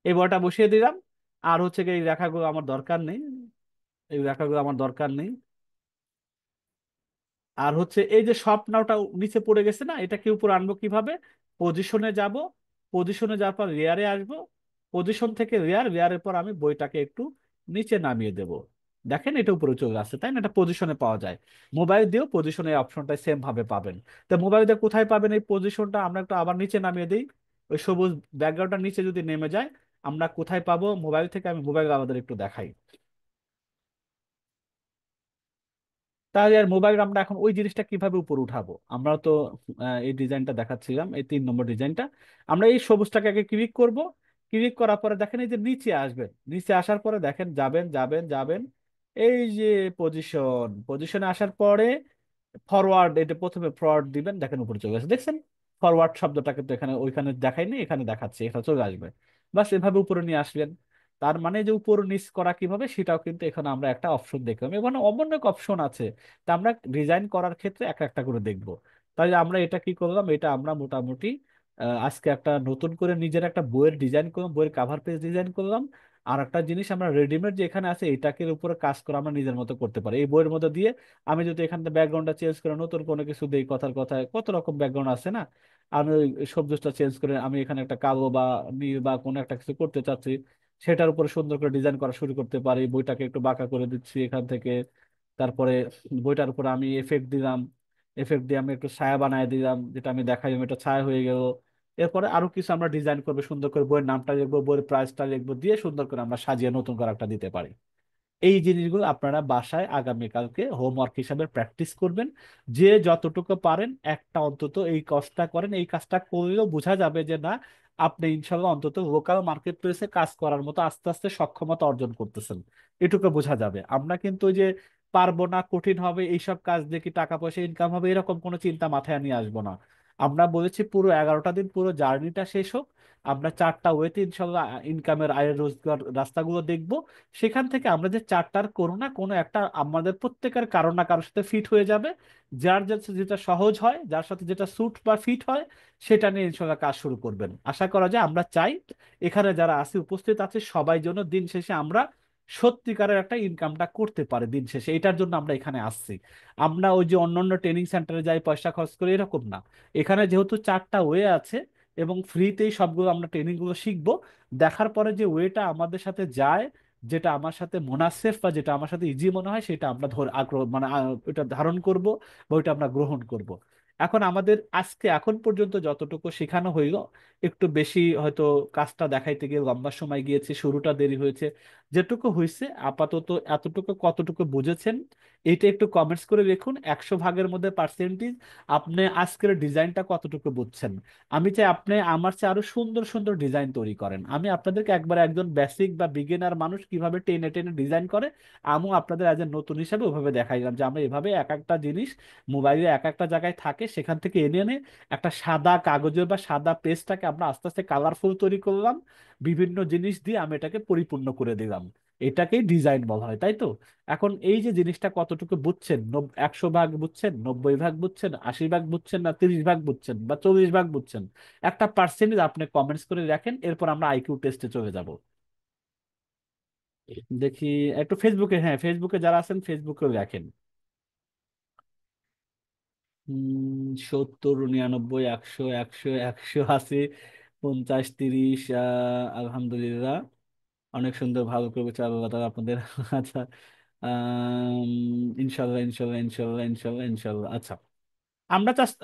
এই বইটা বসিয়ে দিলাম। আর হচ্ছে কি, এই রেখাগুলো আমার দরকার নেই, এই রেখাগুলো আমার দরকার নেই। আর হচ্ছে এই যে শপ নাওটা নিচে পড়ে গেছে না, এটাকে উপর আনবো কিভাবে? পজিশনে যাব, পজিশনে যাওয়ার পর রেয়ারে আসবো, পজিশন থেকে রেয়ার, রেয়ারের পর আমি বইটাকে একটু নিচে নামিয়ে দেব। দেখেন এটা উপরে চলে আসছে, তাই না? এটা পজিশনে পাওয়া যায়। মোবাইল দিয়েও পজিশনে অপশনটা সেম ভাবে পাবেন। তো মোবাইল দিয়ে কোথায় পাবেন এই পজিশনটা? আমরা একটু আবার নিচে নামিয়ে দিই, ওই সবুজ ব্যাকগ্রাউন্ডটা নিচে যদি নেমে যায়, আমরা কোথায় পাবো মোবাইল থেকে? আমি মোবাইল আমাদের একটু দেখাই। তাহলে আর মোবাইল আমরা এখন ওই জিনিসটা কিভাবে উপর উঠাবো? আমরা তো এই ডিজাইনটা দেখাচ্ছিলাম, এই 3 নম্বর ডিজাইনটা। আমরা এই সবুজটাকে আগে ক্লিক করব, ক্লিক করার পরে দেখেন এই যে নিচে আসবেন, নিচে আসার পরে দেখেন যাবেন যাবেন যাবেন, এই যে পজিশনে আসার পরে ফরওয়ার্ড, এটা প্রথমে ফরওয়ার্ড দিবেন, দেখেন উপরে চলে আসে, দেখছেন? ফরওয়ার্ড শব্দটাকে তো এখানে, ওইখানে দেখায়নি, এখানে দেখাচ্ছে, এখানে চলে আসবে। বাস এভাবে উপরে নিয়ে আসবেন। তার মানে যে উপর নিচ করা কিভাবে, সেটাও কিন্তু এখানে আমরা একটা অপশন দেখলাম, এখানে অনেক অপশন আছে। তা আমরা ডিজাইন করার ক্ষেত্রে একটা একটা করে দেখবো। তাহলে আমরা এটা কি করলাম, এটা আমরা মোটামুটি আজকে একটা নতুন করে নিজের একটা বইয়ের ডিজাইন করলাম, বইয়ের কাভার পেজ ডিজাইন করলাম। আর একটা জিনিস, আমরা রেডিমেড যে এখানে আছে এটাকে উপরে কাজ করে আমরা নিজের মতো করতে পারি এই বইয়ের মধ্যে দিয়ে। আমি যদি এখানে ব্যাকগ্রাউন্ডটা চেঞ্জ করে নতুন কোনো কিছু দিই, কথার কথায় কত রকম ব্যাকগ্রাউন্ড আছে না, আমি ওই সবজেক্টটা চেঞ্জ করে আমি এখানে একটা কালো বা নীল বা কোনো একটা কিছু করতে চাচ্ছি, সেটার উপরে সুন্দর করে ডিজাইন করা শুরু করতে পারি। বইটাকে একটু বাঁকা করে দিচ্ছি এখান থেকে, তারপরে বইটার উপরে আমি এফেক্ট দিলাম, এফেক্ট দিয়ে আমি একটু ছায়া বানায় দিলাম, যেটা আমি দেখাই এটা ছায়া হয়ে গেল। এরপরে আরো কিছু আমরা ডিজাইন করবো, সুন্দর করে বইয়ের নামটা লিখবো, বইয়ের প্রাইসটা লিখবো, দিয়ে সুন্দর করে আমরা সাজিয়ে নতুন করে একটা দিতে পারি। এই জিনিসগুলো আপনারা বাসায় আগামীকালকে হোমওয়ার্ক হিসাবে প্র্যাকটিস করবেন। যে যতটুকু পারেন একটা অন্তত এই কাজটা করেন, এই কাজটা করলেও বোঝা যাবে যে না, আপনি ইনশাল্লাহ অন্তত লোকাল মার্কেট প্লেসে কাজ করার মতো আস্তে আস্তে সক্ষমতা অর্জন করতেছেন। এটুকু বোঝা যাবে। আমরা কিন্তু ওই যে পারবো না, কঠিন হবে, এইসব কাজ দিয়ে কি টাকা পয়সা ইনকাম হবে, এরকম কোনো চিন্তা মাথায় নিয়ে আসবো না। আমরা বলেছি পুরো 11টা দিন পুরো জার্নিটা শেষ হোক, আমরা 4টা ওয়েতে ইনশাল্লাহ ইনকামের, আয়ের, রোজগার রাস্তাগুলো দেখবো। সেখান থেকে আমরা যে 4টার কোনো না কোনো একটা আমাদের প্রত্যেকের কারো না কারোর সাথে ফিট হয়ে যাবে। যার যেটা সহজ হয়, যার সাথে যেটা স্যুট বা ফিট হয়, সেটা নিয়ে ইনশাল্লাহ কাজ শুরু করবেন। আশা করা যায়, আমরা চাই এখানে যারা আছে উপস্থিত আছে সবাই যেন দিন শেষে আমরা সত্যিকারের একটা ইনকামটা করতে পারে। দিন শেষে এটার জন্য আমরা এখানে আসছি। আমরা ওই যে অন্যান্য ট্রেনিং সেন্টারে যাই পয়সা খরচ করে, এরকম না। এখানে যেহেতু 4টা ওয়ে আছে এবং ফ্রিতেই সবগুলো আমরা ট্রেনিং গুলো শিখবো, দেখার পরে যে ওয়েটা আমাদের সাথে যায়, যেটা আমার সাথে মোনাসেফ বা যেটা আমার সাথে ইজি মনে হয়, সেটা আমরা আগ্রহ মানে ওটা ধারণ করব বা ওইটা আমরা গ্রহণ করব। এখন আমাদের আজকে এখন পর্যন্ত যতটুকু শেখানো হইলো, একটু বেশি হয়তো কাজটা দেখাইতে গিয়ে লম্বা সময় গিয়েছে, শুরুটা দেরি হয়েছে। যেটুকু হয়েছে আপাতত এতটুকু কতটুকু বুঝেছেন, এটা একটু কমেন্টস করে দেখুন। 100 ভাগের মধ্যে পার্সেন্টেজ আপনি আজকের ডিজাইনটা কতটুকু বুঝছেন। আমি চাই আপনি আমার চেয়ে আরো সুন্দর সুন্দর ডিজাইন তৈরি করেন। আমি আপনাদেরকে একবার একজন বেসিক বা বিগিনার মানুষ কিভাবে টেনে টেনে ডিজাইন করে, আমিও আপনাদের এজ এ নতুন হিসাবে ওভাবে দেখাইলাম যে আমরা এভাবে এক একটা জিনিস মোবাইলে এক একটা জায়গায় থাকে, সেখান থেকে এনে এনে একটা সাদা কাগজের বা সাদা পেজটাকে আমরা আস্তে আস্তে কালারফুল তৈরি করলাম, বিভিন্ন জিনিস দিয়ে আমি এটাকে পরিপূর্ণ করে দিলাম। এটাকেই ডিজাইন বলা হয়, তাই তো? এখন এই যে জিনিসটা কতটুকু বুঝছেন, 100 ভাগ বুঝছেন, 90 ভাগ বুঝছেন, 80 ভাগ বুঝছেন, না 30 ভাগ বুঝছেন বা 40 ভাগ বুঝছেন, একটা পার্সেন্টেজ আপনি কমেন্টস করে রাখেন, এরপর আমরা আইকিউ টেস্টে চলে যাব। দেখি একটু ফেসবুকে, হ্যাঁ ফেসবুকে যারা আছেন ফেসবুকেও রাখেন। 70, 99, 100, 100, 180, 50, 30, আলহামদুলিল্লাহ। অনেক সুন্দর, ভালো করে বলছে আল্লাহ তাআলা আপনাদের। আচ্ছা, ইনশাল্লাহ ইনশাল্লাহ ইনশাল্লাহ ইনশাল্লাহ ইনশাল্লাহ। আচ্ছা, আমরা জাস্ট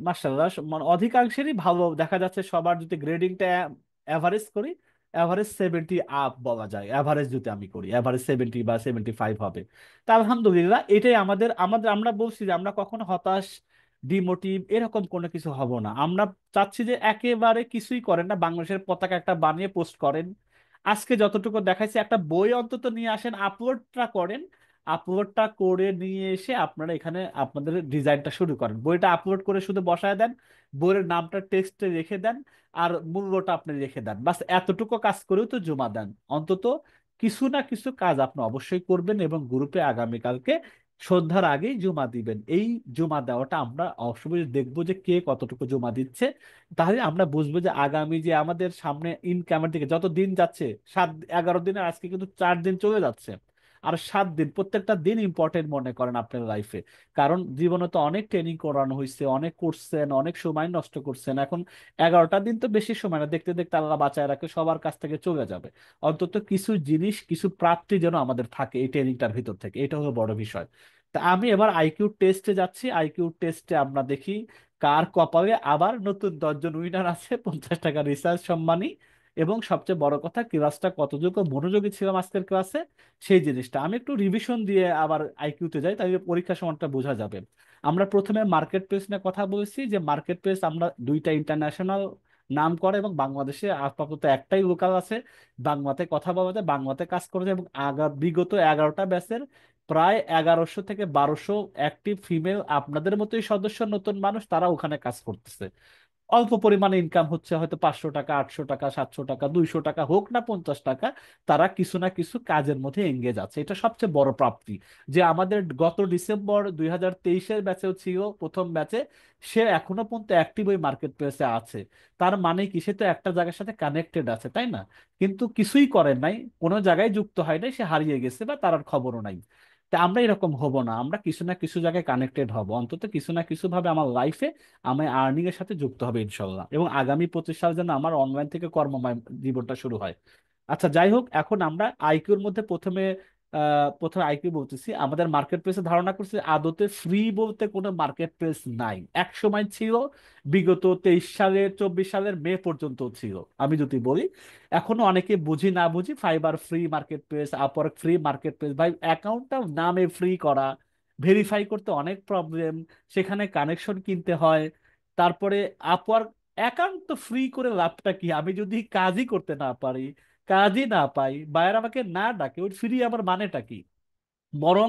মার্শাল্লাহ মানে অধিকাংশেরই ভালো দেখা যাচ্ছে। সবার যদি গ্রেডিংটা অ্যাভারেজ করি, অ্যাভারেজ 70 আপ বলা যায়। অ্যাভারেজ যদি আমি করি, অ্যাভারেজ 70 বা 75 হবে। তা আলহামদুলিল্লাহ, এটাই আমাদের আমাদের আমরা বলছি যে আমরা কখনো হতাশ, ডিমোটিভ এরকম কোনো কিছু হব না। আমরা চাচ্ছি যে একেবারে কিছুই করেন না, বাংলাদেশের পতাকা একটা বানিয়ে পোস্ট করেন। আজকে যতটুকু দেখাইছে একটা বই অন্তত নিয়ে আসেন, আপলোডটা করেন। আপলোডটা করে নিয়ে এসে আপনারা এখানে আপনাদের ডিজাইনটা শুরু করেন। বইটা আপলোড করে শুধু বসায় দেন, বইয়ের নামটা টেক্সটে রেখে দেন, আর মূল্যটা আপনি রেখে দেন। বাস এতটুকু কাজ করেও তো জমা দেন অন্তত। কিছু না কিছু কাজ আপনি অবশ্যই করবেন এবং গ্রুপে আগামীকালকে সন্ধ্যার আগেই জমা দিবেন। এই জমা দেওয়াটা আমরা অবশ্যই দেখবো যে কে কতটুকু জমা দিচ্ছে। তাহলে আমরা বুঝবো যে আগামী যে আমাদের সামনে ইনকামের দিকে যত দিন যাচ্ছে, 7 11 দিনের আজকে কিন্তু 4 দিন চলে যাচ্ছে। আর 7 দিন, প্রত্যেকটা দিন ইম্পর্টেন্ট মনে করেন আপনার লাইফে। কারণ জীবনে তো অনেক ট্রেনিং করানো হয়েছে, অনেক করছেন, অনেক সময় নষ্ট করছেন। এখন 11টা দিন তো বেশি সময় না, দেখতে দেখতে আল্লাহ বাঁচায় রাখে, সবার কাছ থেকে চলে যাবে। অন্তত কিছু জিনিস, কিছু প্রাপ্তি যেন আমাদের থাকে এই ট্রেনিংটার ভিতর থেকে, এটা হলো বড় বিষয়। তা আমি এবার আইকিউ টেস্টে যাচ্ছি। আইকিউ টেস্টে আমরা দেখি কার কপালে আবার নতুন 10 জন উইনার আছে 50 টাকা রিসার্চ সম্মানী। এবং সবচেয়ে বড় কথা, ক্লাসটা কতটুকু মনোযোগী ছিলাম আজকের ক্লাসে, সেই জিনিসটা আমি একটু রিভিশন দিয়ে আবার আইকিউতে যাই, তাই পরীক্ষার সময়টা বোঝা যাবে। আমরা প্রথমে মার্কেট প্লেস নিয়ে কথা বলেছি, যে মার্কেট প্লেস আমরা দুইটা ইন্টারন্যাশনাল নাম করে এবং বাংলাদেশে আপাতত একটাই লোকাল আছে। বাংলাতে কথা বলা যায়, বাংলাতে কাজ করা যায়, এবং বিগত 11টা ব্যাচের প্রায় 1100 থেকে 1200 অ্যাক্টিভ ফিমেল আপনাদের মতোই সদস্য, নতুন মানুষ, তারা ওখানে কাজ করতেছে। অল্প পরিমাণে ইনকাম হচ্ছে, হয়তো 500 টাকা, 800 টাকা, 700 টাকা, 200 টাকা হোক না 50 টাকা, তারা কিছু না কিছু কাজের মধ্যে এঙ্গেজ আছে। এটা সবচেয়ে বড় প্রাপ্তি। যে আমাদের গত ডিসেম্বর 2023-এর ব্যাচেও ছিল, প্রথম ব্যাচে, সে এখনো পর্যন্ত অ্যাক্টিভ ওই মার্কেট প্লেসে আছে। তার মানে কি, সে তো একটা জায়গার সাথে কানেক্টেড আছে, তাই না? কিন্তু কিছুই করেন নাই, কোনো জায়গায় যুক্ত হয় নাই, সে হারিয়ে গেছে বা তার আর খবরও নাই। তা আমরা এরকম হব না, আমরা কিছু না কিছু জায়গায় কানেক্টেড হব, অন্তত কিছু না কিছু ভাবে আমার লাইফে আমি আর্নিং এর সাথে যুক্ত হবে ইনশাল্লাহ। এবং আগামী 25 সাল যেন আমার অনলাইন থেকে কর্মময় জীবনটা শুরু হয়। আচ্ছা, যাই হোক, এখন আমরা আইকিউর মধ্যে প্রথমে আইকিউ বলতেছি। আমাদের মার্কেট প্লেসে ধারণা করছি আদতে ফ্রি বলতে কোনো মার্কেট প্লেস নাই। এক সময় ছিল, বিগত 23 সালের 24 সালের মে পর্যন্ত ছিল, আমি যদি বলি। এখনো অনেকে বুঝি না বুঝি fibre free market place, Upwork free market place. ভাই, অ্যাকাউন্টটা নামে ফ্রি করা, ভেরিফাই করতে অনেক প্রবলেম, সেখানে কানেকশন কিনতে হয়। তারপরে আপওয়ার্ক, অ্যাকাউন্ট তো ফ্রি করে লাভটা কি? আমি যদি কাজই করতে না পারি, কাজই না পাই, বায়ার আমাকে না ডাকে, ওই ফ্রি আমার মানেটা কি? বরং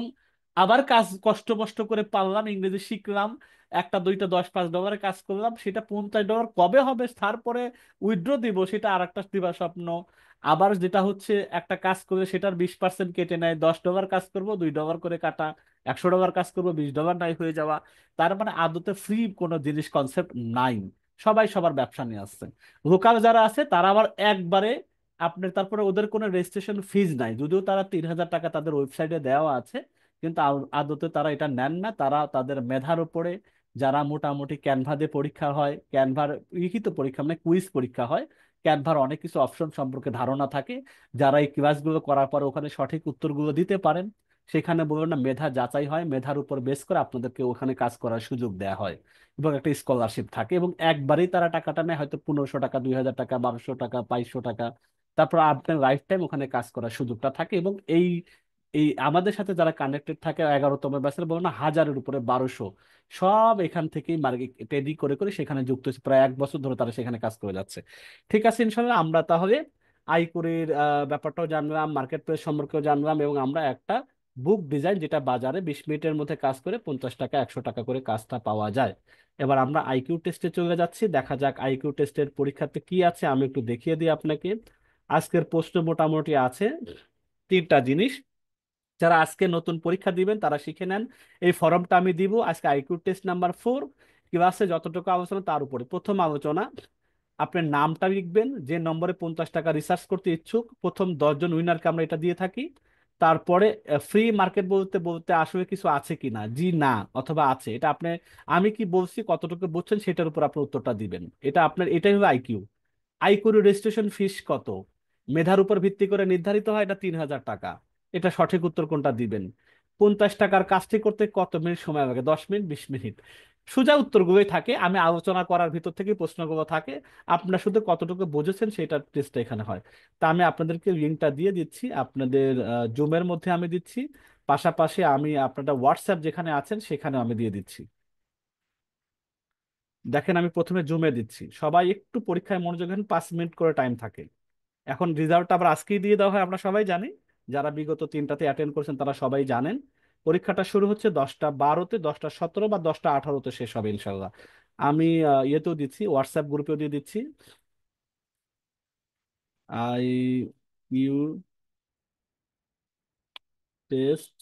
আবার কাজ কষ্ট মষ্ট করে পারলাম, ইংরেজি শিখলাম, একটা দুইটা 10 5 ডলারের কাজ করলাম, সেটা 50 ডলার কবে হবে, তারপরে উইথড্র দিব, সেটা আর একটা দিবা স্বপ্ন। আবার যেটা হচ্ছে, একটা কাজ করলে সেটার 20% কেটে নেয়, 10 ডলার কাজ করব, $2 করে কাটা, 100 ডলার কাজ করবো, $20 নাই হয়ে যাওয়া। তার মানে আদতে ফ্রি কোনো জিনিস কনসেপ্ট নাই। সবাই সবার ব্যবসা নিয়ে আসছে। লোকাল যারা আছে তারা আবার একবারে আপনার, তারপরে ওদের কোনো রেজিস্ট্রেশন ফিজ নাই, যদিও তারা 3000 টাকা তাদের ওয়েবসাইটে দেওয়া আছে। কিন্তু আদতে তারা এটা নেন না, তারা তাদের মেধার উপরে, যারা মোটামুটি ক্যানভা দিয়ে পরীক্ষা হয়, ক্যানভার লিখিত পরীক্ষা মানে কুইজ পরীক্ষা হয়, ক্যানভার অনেক কিছু অপশন সম্পর্কে ধারণা থাকে, যারা এই ক্লাসগুলো করার পরে ওখানে সঠিক উত্তরগুলো দিতে পারেন, সেখানে বলবেন না মেধা যাচাই হয়, মেধার উপর বেস করে আপনাদেরকে ওখানে কাজ করার সুযোগ দেওয়া হয়, এবং একটা স্কলারশিপ থাকে, এবং একবারেই তারা টাকাটা নেয়, হয়তো 1500 টাকা, 2000 টাকা, 1200 টাকা, 2200 টাকা। তারপর আপনার লাইফ টাইম ওখানে কাজ করার সুযোগটা থাকে। এবং এই এই আমাদের সাথে যারা কানেক্টেড থাকে 11তম ব্যাচের, বলো না, 1000-এর উপরে 1200, সব এখান থেকেই মার্কেট ট্রেডিং করে করে সেখানে যুক্ত হয়েছে, প্রায় 1 বছর ধরে তারা সেখানে কাজ করে যাচ্ছে। ঠিক আছে, ইনশাল্লাহ আমরা তাহলে আইকুরির ব্যাপারটাও জানলাম, মার্কেট প্লেস সম্পর্কেও জানলাম, এবং আমরা একটা বুক ডিজাইন, যেটা বাজারে 20 মিনিটের মধ্যে কাজ করে 50 টাকা 100 টাকা করে কাজটা পাওয়া যায়। এবার আমরা আইকিউ টেস্টে চলে যাচ্ছি, দেখা যাক আইকিউ টেস্টের পরীক্ষাতে কি আছে। আমি একটু দেখিয়ে দিই আপনাকে। আজকের প্রশ্ন মোটামুটি আছে 3টা জিনিস। যারা আজকে নতুন পরীক্ষা দিবেন তারা শিখে নেন, এই ফর্মটা আমি দিব আজকে। আইকিউ টেস্ট নাম্বার 4, ক্লাসে যতটুকু আলোচনা তার উপরে প্রথম আলোচনা। আপনার নামটা লিখবেন, যে নম্বরে 50 টাকা রিসার্চ করতে ইচ্ছুক, প্রথম 10 জন উইনারকে আমরা এটা দিয়ে থাকি। তারপরে ফ্রি মার্কেট বলতে বলতে আসলে কিছু আছে কিনা, জি না অথবা আছে, এটা আপনি, আমি কি বলছি কতটুকু বুঝছেন সেটার উপর আপনি উত্তরটা দিবেন। এটা আপনার, এটাই হলো আইকিউ। আইকিউ রেজিস্ট্রেশন ফিস কত, মেধার উপর ভিত্তি করে নির্ধারিত হয়, এটা 3,000 টাকা। এটা সঠিক উত্তর কোনটা দিবেন? 50 টাকার কাজটি করতে কত মিনিট সময় লাগে? 10 মিনিট, 20 মিনিট? সোজা উত্তরগুলোই থাকে, আমি আলোচনা করার ভিতর থেকে প্রশ্নগুলো থাকে। আপনারা শুধু কতটুকু বুঝেছেন সেটা টেস্টটা এখানে হয়। তা আমি আপনাদেরকে লিঙ্কটা দিয়ে দিচ্ছি, আপনাদের জুমের মধ্যে আমি দিচ্ছি, পাশাপাশি আমি আপনারা হোয়াটসঅ্যাপ যেখানে আছেন সেখানে আমি দিয়ে দিচ্ছি। দেখেন আমি প্রথমে জুমে দিচ্ছি, সবাই একটু পরীক্ষায় মনোযোগ দেন, 5 মিনিট করে টাইম থাকে। এখন রেজাল্ট আবার আজকেই দিয়ে দেওয়া হয়, আমরা সবাই জানি। যারা বিগত তিনটাতে অ্যাটেন্ড করেছেন তারা সবাই জানেন। পরীক্ষাটা শুরু হচ্ছে 10টা 12-তে, 10টা 17 বা 10টা 18-তে শেষ হবে ইনশাল্লাহ। আমি ইয়েতেও দিচ্ছি, হোয়াটসঅ্যাপ গ্রুপেও দিয়ে দিচ্ছি। I U test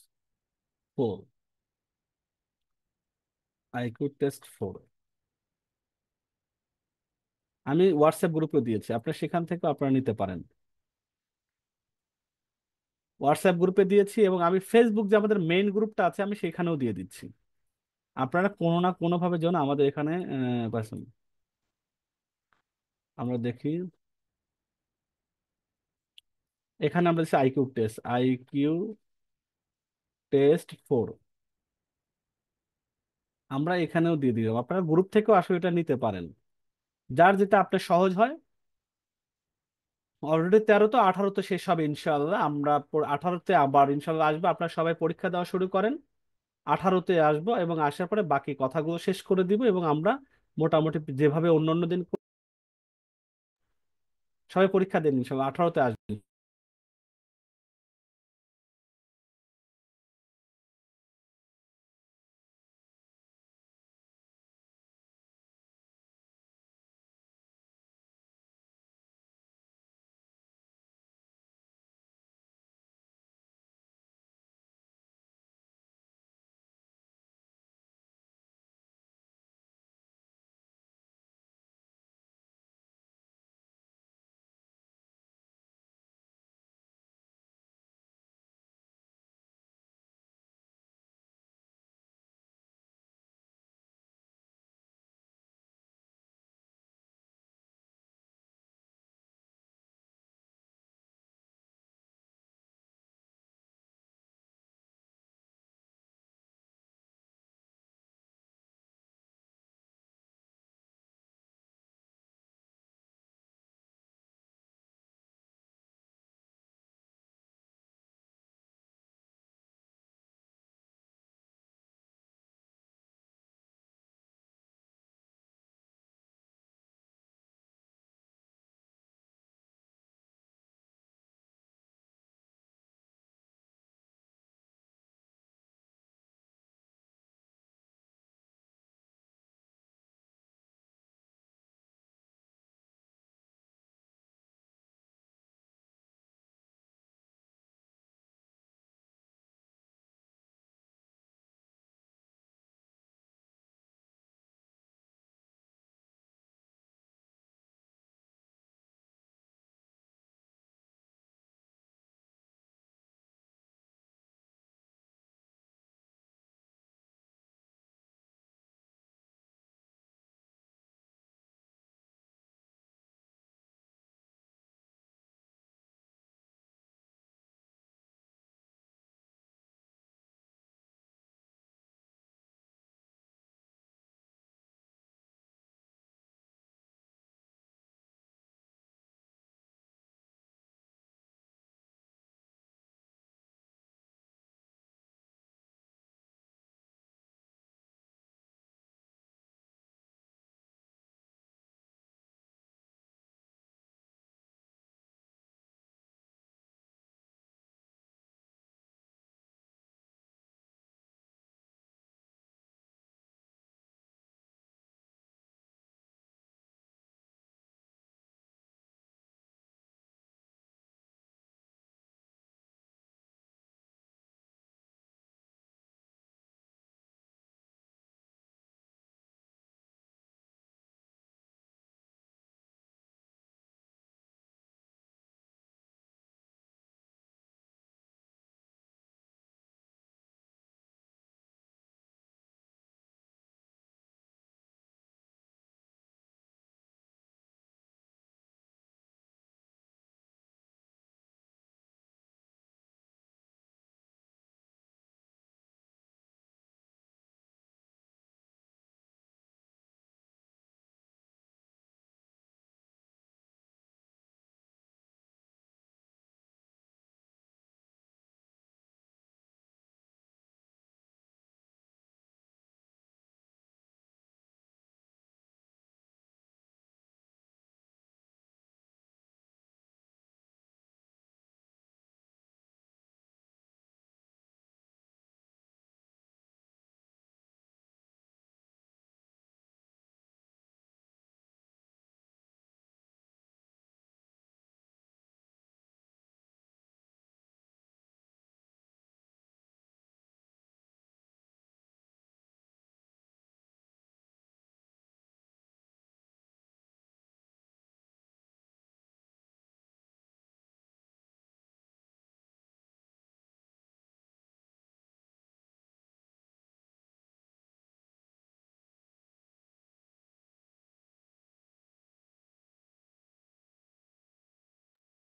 4, IQ test 4 আমি হোয়াটসঅ্যাপ গ্রুপে দিয়েছি, আপনার সেখান থেকে আপনারা নিতে পারেন। হোয়াটসঅ্যাপ গ্রুপে দিয়েছি, এবং আমি ফেসবুক যে আমাদের মেইন গ্রুপটা আছে আমি সেখানেও দিয়ে দিচ্ছি। আপনারা কোনো না কোনো ভাবে যেন আমাদের এখানে পাচ্ছেন। আমরা দেখি, এখানে আমরা দিচ্ছি IQ টেস্ট 4। আমরা এখানেও দিয়ে দিলাম, আপনারা গ্রুপ থেকেও আসলে এটা নিতে পারেন, যার যেটা আপনার সহজ হয়। অলরেডি 13 তো 18 তো শেষ হবে ইনশাল্লাহ, আমরা 18-তে আবার ইনশাল্লাহ আসবো, আপনারা সবাই পরীক্ষা দেওয়া শুরু করেন। 18-তে আসবো এবং আসার পরে বাকি কথাগুলো শেষ করে দিব, এবং আমরা মোটামুটি যেভাবে অন্য অন্য দিন সবাই পরীক্ষা দেন ইনশাল্লাহ, 18-তে আসবেন।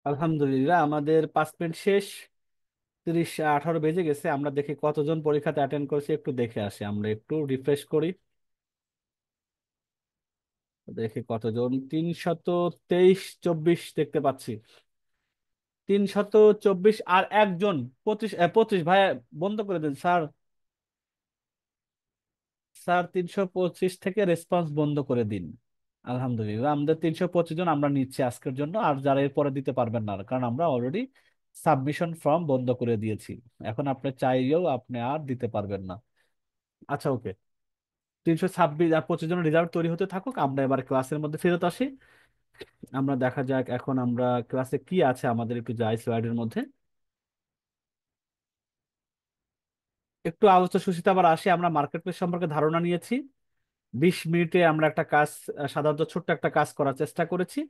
আলহামদুলিল্লাহ, আমাদের 5 মিনিট শেষ। 30 18 বেজে গেছে, আমরা দেখি কতজন পরীক্ষাতে অ্যাটেন্ড করেছি, একটু দেখে আসি, আমরা একটু রিফ্রেশ করি। দেখি কতজন, 323 24 দেখতে পাচ্ছি। 324 আর একজন, 25 25 ভাই, বন্ধ করে দিন স্যার। স্যার 325 থেকে রেসপন্স বন্ধ করে দিন। আলহামদুলিল্লাহ, আমাদের 325 জন আমরা নিচ্ছি আজকের জন্য, আর যারা এরপরে দিতে পারবেন না, কারণ আমরা অলরেডি সাবমিশন ফর্ম বন্ধ করে দিয়েছি। এখন আপনি চাইলেও আপনি আর দিতে পারবেন না। আচ্ছা, ওকে। 326 আর 25 জনের রেজাল্ট তৈরি হতে থাকুক, আমরা এবার ক্লাসের মধ্যে ফেরত আসি। আমরা দেখা যাক এখন আমরা ক্লাসে কি আছে, আমাদের একটু যাই স্লাইডের মধ্যে। একটু আলোচ্য সূচিতে আবার আসি। আমরা মার্কেট প্লেস সম্পর্কে ধারণা নিয়েছি। 20 মিনিটে আমরা একটা কাজ, সাধারণত ছোট্ট একটা কাজ করার চেষ্টা করেছি।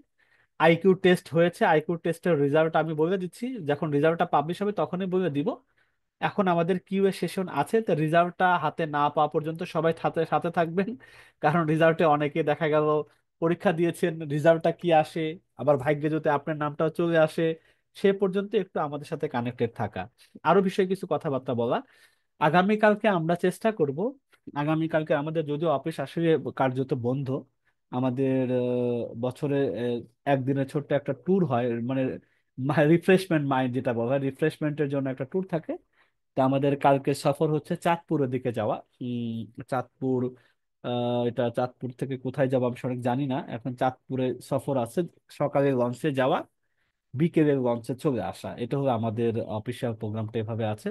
আইকিউ টেস্ট হয়েছে, আইকিউ টেস্টের রেজাল্ট আমি বলে দিচ্ছি, যখন রেজাল্টটা পাবলিশ হবে তখনই বলে দিব। এখন আমাদের কিউ এ সেশন আছে, তো রেজাল্টটা হাতে না পাওয়া পর্যন্ত সবাই সাথে সাথে থাকবেন। কারণ রেজাল্টে অনেকে দেখা গেল পরীক্ষা দিয়েছেন, রেজাল্টটা কি আসে, আবার ভাগ্যে যদি আপনার নামটাও চলে আসে, সে পর্যন্ত একটু আমাদের সাথে কানেক্টেড থাকা। আরো বিষয়ে কিছু কথাবার্তা বলা। আগামীকালকে আমরা চেষ্টা করব, আগামীকালকে আমাদের যদিও অফিস আসলে কার্যত বন্ধ, আমাদের বছরে একদিনের ছোট্ট একটা ট্যুর হয়, মানে রিফ্রেশমেন্ট মাইন্ড যেটা বলা হয়, রিফ্রেশমেন্টের জন্য একটা ট্যুর থাকে। তা আমাদের কালকে সফর হচ্ছে চাঁদপুরের দিকে যাওয়া। চাঁদপুর, এটা চাঁদপুর থেকে কোথায় যাবো আমি সঠিক জানি না, এখন চাঁদপুরে সফর আছে। সকালে লঞ্চে যাওয়া, বিকেলে লঞ্চে চলে আসা, এটা হলো আমাদের অফিসিয়াল প্রোগ্রামটা, এভাবে আছে।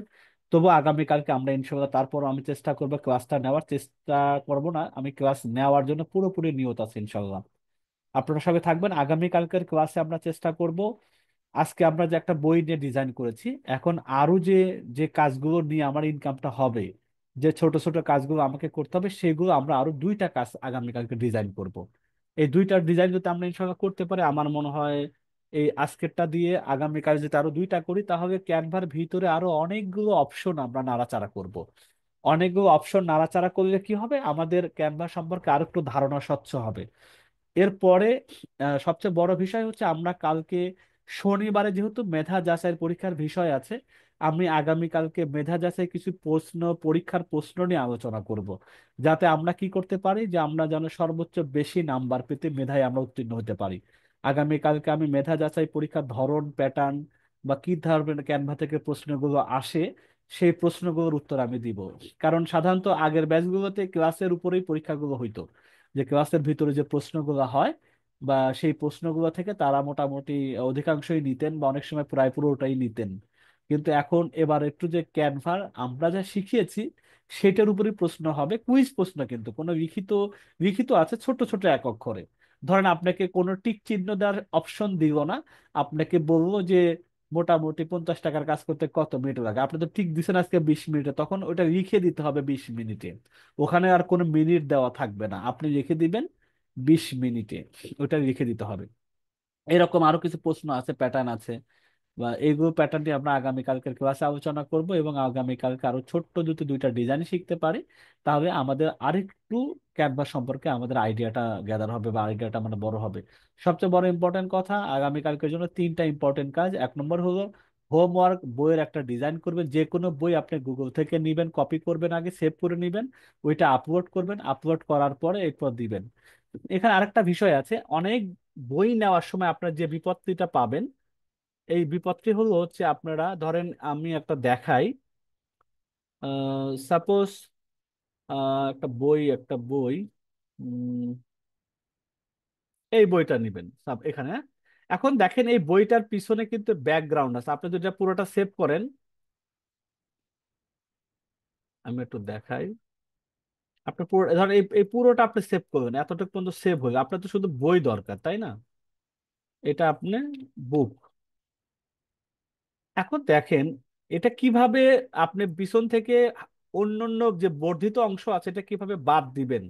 তবু আগামীকালকে আমরা ইনশাল্লাহ, তারপর আমি চেষ্টা করবো ক্লাসটা নেওয়ার চেষ্টা করব না, আমি ক্লাস নেওয়ার জন্য পুরোপুরি নিয়ত আছে ইনশাল্লাহ। আপনারা সবাই থাকবেন আগামীকালকের ক্লাসে, আমরা চেষ্টা করব। আজকে আমরা যে একটা বই নিয়ে ডিজাইন করেছি, এখন আরো যে যে কাজগুলো নিয়ে আমার ইনকামটা হবে, যে ছোট ছোট কাজগুলো আমাকে করতে হবে, সেগুলো আমরা আরো 2টা কাজ আগামীকালকে ডিজাইন করব। এই 2টার ডিজাইন যদি আমরা ইনশাল্লাহ করতে পারি, আমার মনে হয় এই আজকেরটা দিয়ে আগামীকাল যদি আরো 2টা করি, তাহলে ক্যানভার ভিতরে আরো অনেকগুলো অপশন আমরা নাড়াচাড়া করব। অনেকগুলো অপশন নাড়াচাড়া করলে কি হবে, আমাদের ক্যানভা সম্পর্কে আরো একটু ধারণা স্বচ্ছ হবে। এরপরে সবচেয়ে বড় বিষয় হচ্ছে, আমরা কালকে শনিবারে যেহেতু মেধা যাচাইয়ের পরীক্ষার বিষয় আছে, আমি আগামীকালকে মেধা যাচাই কিছু প্রশ্ন, পরীক্ষার প্রশ্ন নিয়ে আলোচনা করব, যাতে আমরা কি করতে পারি, যে আমরা যেন সর্বোচ্চ বেশি নাম্বার পেতে মেধায় আমরা উত্তীর্ণ হতে পারি। আগামীকালকে আমি মেধা যাচাই পরীক্ষার ধরন, প্যাটার্ন বা কি ধরনের ক্যানভা থেকে প্রশ্নগুলো আসে, সেই প্রশ্নগুলোর উত্তর আমি দিব। কারণ সাধারণত আগের ব্যাচগুলোতে ক্লাসের উপরেই পরীক্ষাগুলো হইতো, যে ক্লাসের ভিতরে যে প্রশ্নগুলো হয় বা সেই প্রশ্নগুলো থেকে তারা মোটামুটি অধিকাংশই নিতেন, বা অনেক সময় প্রায় পুরোটাই নিতেন। কিন্তু এখন এবার একটু যে ক্যানভার আমরা যা শিখিয়েছি, সেটার উপরই প্রশ্ন হবে, কুইজ প্রশ্ন, কিন্তু কোনো লিখিত, লিখিত আছে ছোট ছোট এক অক্ষরে। ধরেন আপনাকে কোনো টিক চিহ্ন দেওয়ার অপশন দিল না, আপনাকে বললো যে মোটামুটি 50 টাকার কাজ করতে কত মিনিট লাগে, আপনি তো ঠিক দিচ্ছেন আজকে 20 মিনিটে, তখন ওটা লিখে দিতে হবে 20 মিনিটে। ওখানে আর কোনো মিনিট দেওয়া থাকবে না, আপনি লিখে দিবেন 20 মিনিটে, ওটা লিখে দিতে হবে। এরকম আরো কিছু প্রশ্ন আছে, প্যাটার্ন আছে, বা এইগুলো প্যাটার্নটি আমরা আগামীকালকের ক্লাসে আলোচনা করব, এবং আগামীকালকে আরো ছোট্ট যদি 2টা ডিজাইন শিখতে পারি, তাহলে আমাদের আরেকটু ক্যানভাস সম্পর্কে আমাদের আইডিয়াটা গ্যাদার হবে, বা আইডিয়াটা মানে বড় হবে। সবচেয়ে বড় ইম্পর্টেন্ট কথা, আগামীকালকের জন্য 3টা ইম্পর্টেন্ট কাজ। 1 নম্বর হলো হোমওয়ার্ক, বইয়ের একটা ডিজাইন করবেন, যে কোনো বই আপনি গুগল থেকে নিবেন, কপি করবেন, আগে সেভ করে নিবেন, ওইটা আপলোড করবেন, আপলোড করার পরে এরপর দিবেন। এখানে আরেকটা বিষয় আছে, অনেক বই নেওয়ার সময় আপনার যে বিপত্তিটা পাবেন, এই বিপদটি হলো হচ্ছে, আপনারা ধরেন আমি একটা দেখাই, সাপোজ একটা বই, উম, এই বইটা নেবেন এখানে, হ্যাঁ? এখন দেখেন এই বইটার পিছনে কিন্তু ব্যাকগ্রাউন্ড আছে, আপনি যদি এটা পুরোটা সেভ করেন, আমি একটু দেখাই। আপনি পুরো ধরেন এই পুরোটা আপনি সেভ করবেন, এতটুকু পর্যন্ত সেভ হলো, আপনার তো শুধু বই দরকার, তাই না? এটা আপনি বুক। এখন দেখেন এটা কিভাবে আপনি পিছন থেকে অন্যান্য যে বর্ধিত অংশ আছে, এটা কিভাবে বাদ দিবেন।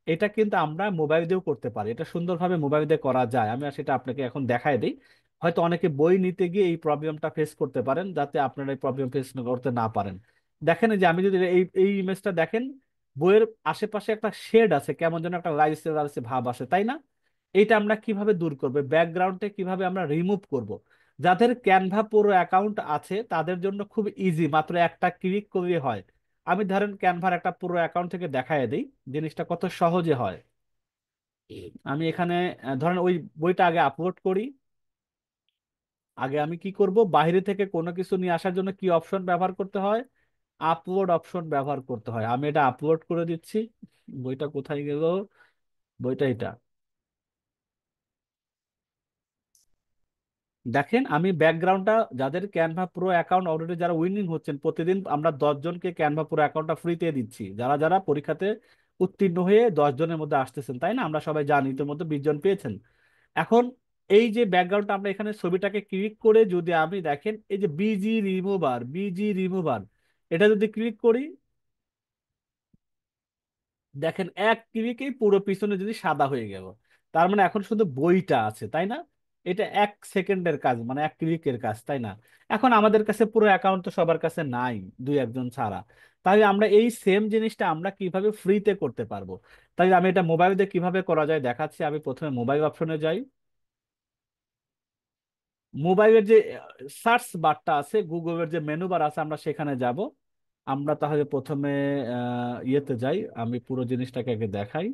এটা কিন্তু আমরা মোবাইল দিয়েও করতে পারি, এটা সুন্দরভাবে মোবাইল দিয়ে করা যায়, আমি আর সেটা আপনাকে এখন দেখাই দিই। হয়তো অনেকে বই নিতে গিয়ে এই প্রবলেমটা ফেস করতে পারেন, যাতে আপনারা এই প্রবলেম ফেস করতে না পারেন। দেখেন এই যে আমি যদি এই এই ইমেজটা দেখেন, বইয়ের আশেপাশে একটা শেড আছে, কেমন যেন একটা লাইসে ভাব আসে, তাই না? এইটা আমরা কিভাবে দূর করবো, ব্যাকগ্রাউন্ডে কিভাবে আমরা রিমুভ করব। যাদের ক্যানভা পুরো অ্যাকাউন্ট আছে তাদের জন্য খুব ইজি, মাত্র একটা ক্লিক করলে হয়। আমি ধরেন ক্যানভার একটা পুরো অ্যাকাউন্ট থেকে দেখায় দিই জিনিসটা কত সহজে হয়। আমি এখানে ধরেন ওই বইটা আগে আপলোড করি। আগে আমি কি করব, বাইরে থেকে কোনো কিছু নিয়ে আসার জন্য কি অপশন ব্যবহার করতে হয়? আপলোড অপশন ব্যবহার করতে হয়। আমি এটা আপলোড করে দিচ্ছি। বইটা কোথায় গেল? বইটা এটা। দেখেন আমি ব্যাকগ্রাউন্ডটা, যাদের ক্যানভা প্রো অ্যাকাউন্ট অলরেডি যারা উইনিং হচ্ছেন, প্রতিদিন আমরা 10 জনকে ক্যানভা প্রো অ্যাকাউন্টটা ফ্রিতে দিচ্ছি, যারা যারা পরীক্ষাতে উত্তীর্ণ হয়ে 10 জনের মধ্যে আসতেছেন, তাই না? আমরা সবাই জানি ইতির মধ্যে 20 জন পেয়েছেন। এখন এই যে ব্যাকগ্রাউন্ডটা, আমরা এখানে ছবিটাকে ক্লিক করে যদি আমি দেখেন এই যে বিজি রিমুভার, এটা যদি ক্লিক করি, দেখেন এক ক্লিকেই পুরো পিছনে যদি সাদা হয়ে গেল। তার মানে এখন শুধু বইটা আছে, তাই না? এটা 1 সেকেন্ডের কাজ, মানে এক ক্লিকের কাজ, তাই না? এখন আমাদের কাছে পুরো অ্যাকাউন্ট তো সবার কাছে নাই, দুই একজন ছাড়া। তাহলে আমরা এই সেম জিনিসটা আমরা কিভাবে ফ্রিতে করতে পারবো? তাই আমি এটা মোবাইল দিয়ে কিভাবে করা যায় দেখাচ্ছি। আমি প্রথমে মোবাইল অপশনে যাই। মোবাইলের যে সার্চ বারটা আছে, গুগলের যে মেনু বার আছে, আমরা সেখানে যাব। আমরা তাহলে প্রথমে ইয়েতে যাই। আমি পুরো জিনিসটাকে আগে দেখাই।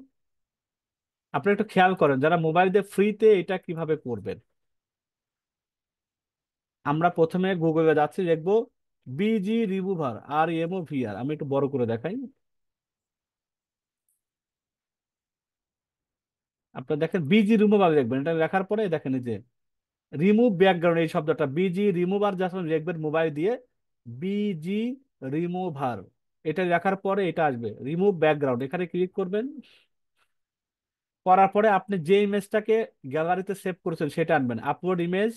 আপনি একটু খেয়াল করেন যারা মোবাইল দিয়ে ফ্রিতে এটা কিভাবে করবেন। আমরা প্রথমে গুগলে যাচ্ছি, দেখবো BG রিমুভার, আমি একটু বড় করে দেখাই। আপনার দেখেন BG রিমুভার দেখবেন, এটা লেখার পরে দেখেন এই যে রিমুভ ব্যাকগ্রাউন্ড, এই শব্দটা BG রিমুভার যখন লিখবেন মোবাইল দিয়ে, BG রিমুভার, এটা লেখার পরে এটা আসবে রিমুভ ব্যাকগ্রাউন্ড, এখানে ক্লিক করবেন। করার পরে আপনি যে ইমেজটাকে গ্যালারিতে সেভ করেছেন সেটা আনবেন, আপলোড ইমেজ।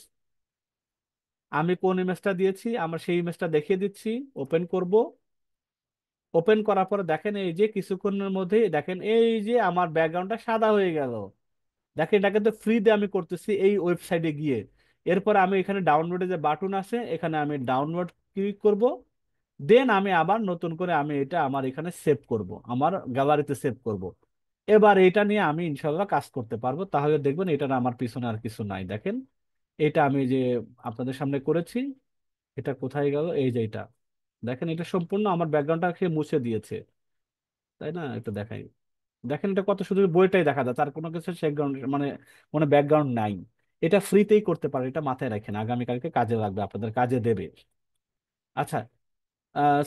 আমি কোন ইমেজটা দিয়েছি আমার সেই ইমেজটা দেখিয়ে দিচ্ছি। ওপেন করব। ওপেন করার পরে দেখেন এই যে কিছুক্ষণের মধ্যেই দেখেন এই যে আমার ব্যাকগ্রাউন্ডটা সাদা হয়ে গেল। দেখেন এটা কিন্তু ফ্রিতে আমি করতেছি এই ওয়েবসাইটে গিয়ে। এরপর আমি এখানে ডাউনলোডে যে বাটন আছে, এখানে আমি ডাউনলোড ক্লিক করব। দেন আমি আবার নতুন করে আমি এটা আমার এখানে সেভ করব, আমার গ্যালারিতে সেভ করব। এবার এটা নিয়ে আমি ইনশাল্লাহ কাজ করতে পারবো। তাহলে দেখবেন এটা না, আমার পিছনে আর কিছু নাই। দেখেন এটা আমি যে আপনাদের সামনে করেছি, এটা কোথায় গেল? এই যে এটা দেখেন, এটা সম্পূর্ণ আমার ব্যাকগ্রাউন্ডটাকে মুছে দিয়েছে, তাই না? এটা দেখাই। দেখেন এটা কত, শুধু বইটাই দেখা যায়, তার কোনো কিছু ব্যাকগ্রাউন্ড মানে কোনো ব্যাকগ্রাউন্ড নাই। এটা ফ্রিতেই করতে পারে, এটা মাথায় রাখেন, আগামীকালকে কাজে লাগবে, আপনাদের কাজে দেবে। আচ্ছা,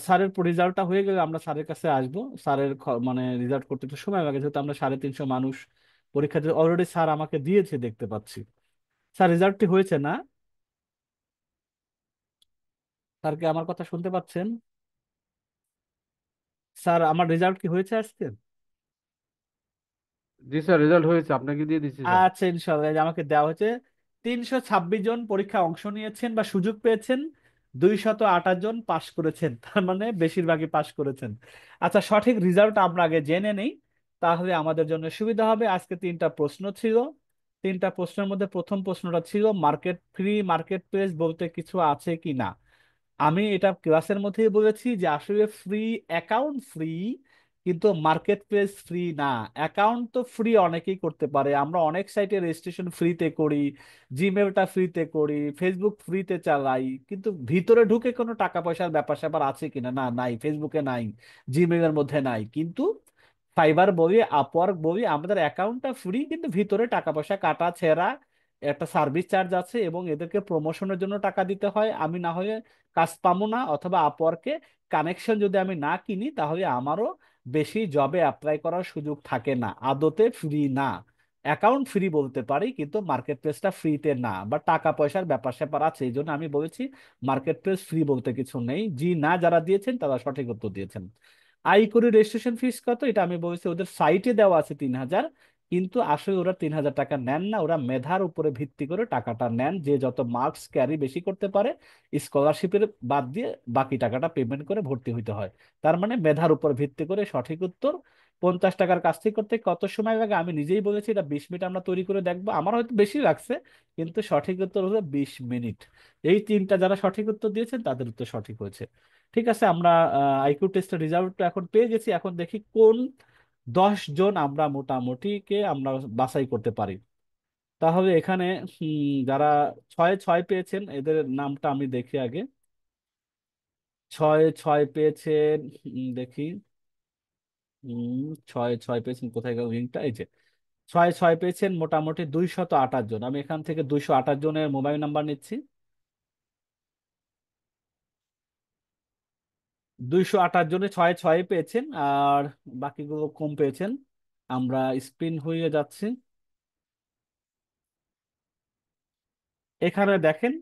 স্যারের রেজাল্টটা হয়ে গেলে আমরা স্যারের কাছে আসবো। স্যারের মানে রেজাল্ট করতে একটু সময় লাগে, যেহেতু আমরা 350 মানুষ পরীক্ষাতে অলরেডি স্যার আমাকে দিয়েছে দেখতে পাচ্ছি। স্যার রেজাল্টটি হয়েছে না? স্যারকে আমার কথা শুনতে পাচ্ছেন? স্যার আমার রেজাল্ট কি হয়েছে আজকে? জি স্যার, রেজাল্ট হয়েছে, আপনাকে দিয়ে দিচ্ছি স্যার। আচ্ছা, ইনশাল্লাহ, এই যে আমাকে দেওয়া হয়েছে। 326 জন পরীক্ষা অংশ নিয়েছেন বা সুযোগ পেয়েছেন, 228 জন পাশ করেছেন, তার মানে বেশিরভাগই পাশ করেছেন। আচ্ছা, সঠিক রেজাল্ট আমরা আগে জেনে নেই, তাহলে আমাদের জন্য সুবিধা হবে। আজকে 3টা প্রশ্ন ছিল। 3টা প্রশ্নের মধ্যে প্রথম প্রশ্নটা ছিল মার্কেট প্লেস বলতে কিছু আছে কি না। আমি এটা ক্লাসের মধ্যেই বলেছি যে আসলে অ্যাকাউন্ট ফ্রি, কিন্তু মার্কেট প্লেস ফ্রি না। অ্যাকাউন্ট তো ফ্রি অনেকেই করতে পারে, আমরা অনেক সাইটে রেজিস্ট্রেশন ফ্রিতে করি, জিমেলটা ফ্রিতে করি, ফেসবুক ফ্রিতে চালাই, কিন্তু ভিতরে ঢুকে কোনো টাকা পয়সার ব্যাপার স্যাপার আছে কিনা, না, নাই, ফেসবুকে নাই, জিমেলের মধ্যে নাই। কিন্তু ফাইবার বলি, আপওয়ার্ক বলি, আমাদের অ্যাকাউন্টটা ফ্রি, কিন্তু ভিতরে টাকা পয়সা কাটা ছেঁড়া, একটা সার্ভিস চার্জ আছে এবং এদেরকে প্রমোশনের জন্য টাকা দিতে হয়। আমি না হলে কাজ পাবো না, অথবা আপওয়ার্কে কানেকশন যদি আমি না কিনি তাহলে আমারও বেশি জবে অ্যাপ্লাই করার সুযোগ থাকে না। আদতে ফ্রি না। অ্যাকাউন্ট ফ্রি বলতে পারি, কিন্তু মার্কেট প্লেসটা ফ্রিতে না, বা টাকা পয়সার ব্যাপার স্যাপার আছে, এই জন্য আমি বলেছি মার্কেট প্লেস ফ্রি বলতে কিছু নেই। জি না যারা দিয়েছেন তারা সঠিক উত্তর দিয়েছেন। আইকরি রেজিস্ট্রেশন ফিস কত, এটা আমি বলেছি ওদের সাইটে দেওয়া আছে 3,000, কিন্তু আসলে ওরা 3,000 টাকা নেন না, ওরা মেধার উপরে ভিত্তি করে টাকাটা নেন। যে যত মার্কস ক্যারি বেশি করতে পারে, স্কলারশিপের বাদ দিয়ে বাকি টাকাটা পেমেন্ট করে ভর্তি হইতে হয়। তার মানে মেধার উপর ভিত্তি করে সঠিক উত্তর। 50 টাকার কাজটি করতে কত সময় লাগে? আমি নিজেই বলেছি এটা 20 মিনিট আমরা তৈরি করে দেখবো, আমার হয়তো বেশি লাগছে, কিন্তু সঠিক উত্তর হলো 20 মিনিট। এই 3টা যারা সঠিক উত্তর দিয়েছেন তাদের উত্তর সঠিক হয়েছে। ঠিক আছে, আমরা আইকিউ টেস্টের রেজাল্ট এখন পেয়ে গেছি। এখন দেখি কোন 10 জন আমরা মোটামুটি কে আমরা বাছাই করতে পারি। তাহলে এখানে যারা ছয় ছয় পেয়েছেন এদের নামটা আমি দেখি আগে। ছয় ছয় পেয়েছেন, দেখি। উম, ছয় ছয় পেয়েছেন, কোথায় গেল লিঙ্কটা, এই যে। ছয় ছয় পেয়েছেন মোটামুটি 228 জন। আমি এখান থেকে 228 জনের মোবাইল নাম্বার নিচ্ছি। 228 জনে ছয় ছয় পেয়েছেন, আর বাকিগুলো কম পেয়েছেন। আমরা স্পিন হয়ে যাচ্ছি। এখানে দেখেন,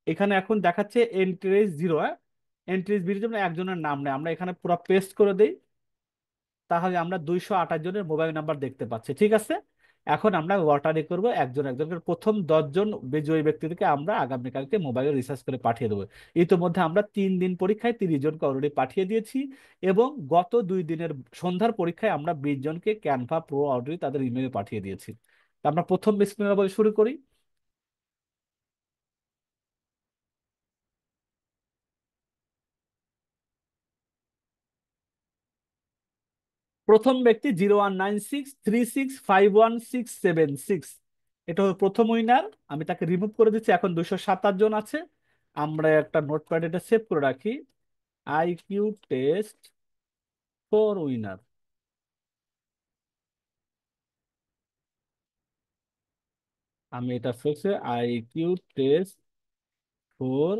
এখানে এখন দেখাচ্ছে এন্ট্রিজ জিরো। এন্ট্রিজ জিরো জন্য একজনের নাম নেই, আমরা এখানে পুরো পেস্ট করে দিই। তাহলে আমরা 228 জনের মোবাইল নাম্বার দেখতে পাচ্ছি, ঠিক আছে। এখন আমরা লটারি করব, একজন একজন করে। প্রথম 10 জন বিজয়ী ব্যক্তিদেরকে আমরা আগামীকালকে মোবাইলে রিসার্চ করে পাঠিয়ে দেবো। ইতিমধ্যে আমরা 3 দিন পরীক্ষায় 30 জনকে অলরেডি পাঠিয়ে দিয়েছি, এবং গত 2 দিনের সন্ধ্যার পরীক্ষায় আমরা 20 জনকে ক্যানভা প্রো অলরেডি তাদের ইমেলে পাঠিয়ে দিয়েছি। তা আমরা প্রথম বিসমিল্লাহ বলে শুরু করি। প্রথম ব্যক্তি 0196365167 6। এটা হলো প্রথম উইনার। আমি তাকে রিমুভ করে দিচ্ছি। এখন 227 জন আছে। আমরা একটা নোটপ্যাড এটা সেভ করে রাখি। IQ test for winner. আমি এটা ফেলছি, IQ test for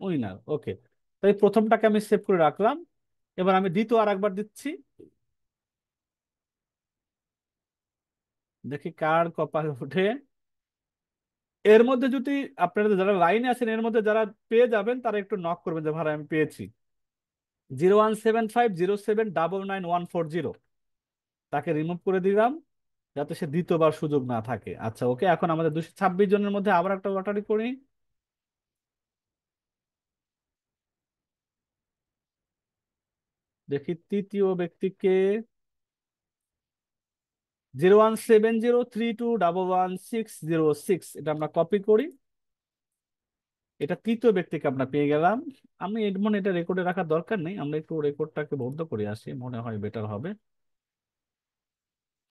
winner, okay. তাই প্রথমটাকে আমি সেভ করে রাখলাম। এবার আমি দ্বিতীয় আর একবার দিচ্ছি, দেখি কার কপাল ওঠে। এর মধ্যে যদি আপনারা যারা লাইনে আছেন, এর মধ্যে যারা পেয়ে যাবেন তারা একটু নক করবেন যে ভাড়া আমি পেয়েছি। 01750799140, তাকে রিমুভ করে দিলাম, যাতে সে দ্বিতীয়বার সুযোগ না থাকে। আচ্ছা, ওকে। এখন আমাদের 226 জনের মধ্যে আবার একটা লটারি করি। দেখি তৃতীয় ব্যক্তিকে। 01703211606, এটা আমরা কপি করি। এটা তৃতীয় ব্যক্তিকে আমরা পেয়ে গেলাম। আমি এর মনে এটা রেকর্ডে রাখার দরকার নেই, আমরা একটু রেকর্ডটাকে বন্ধ করে আসি, মনে হয় বেটার হবে।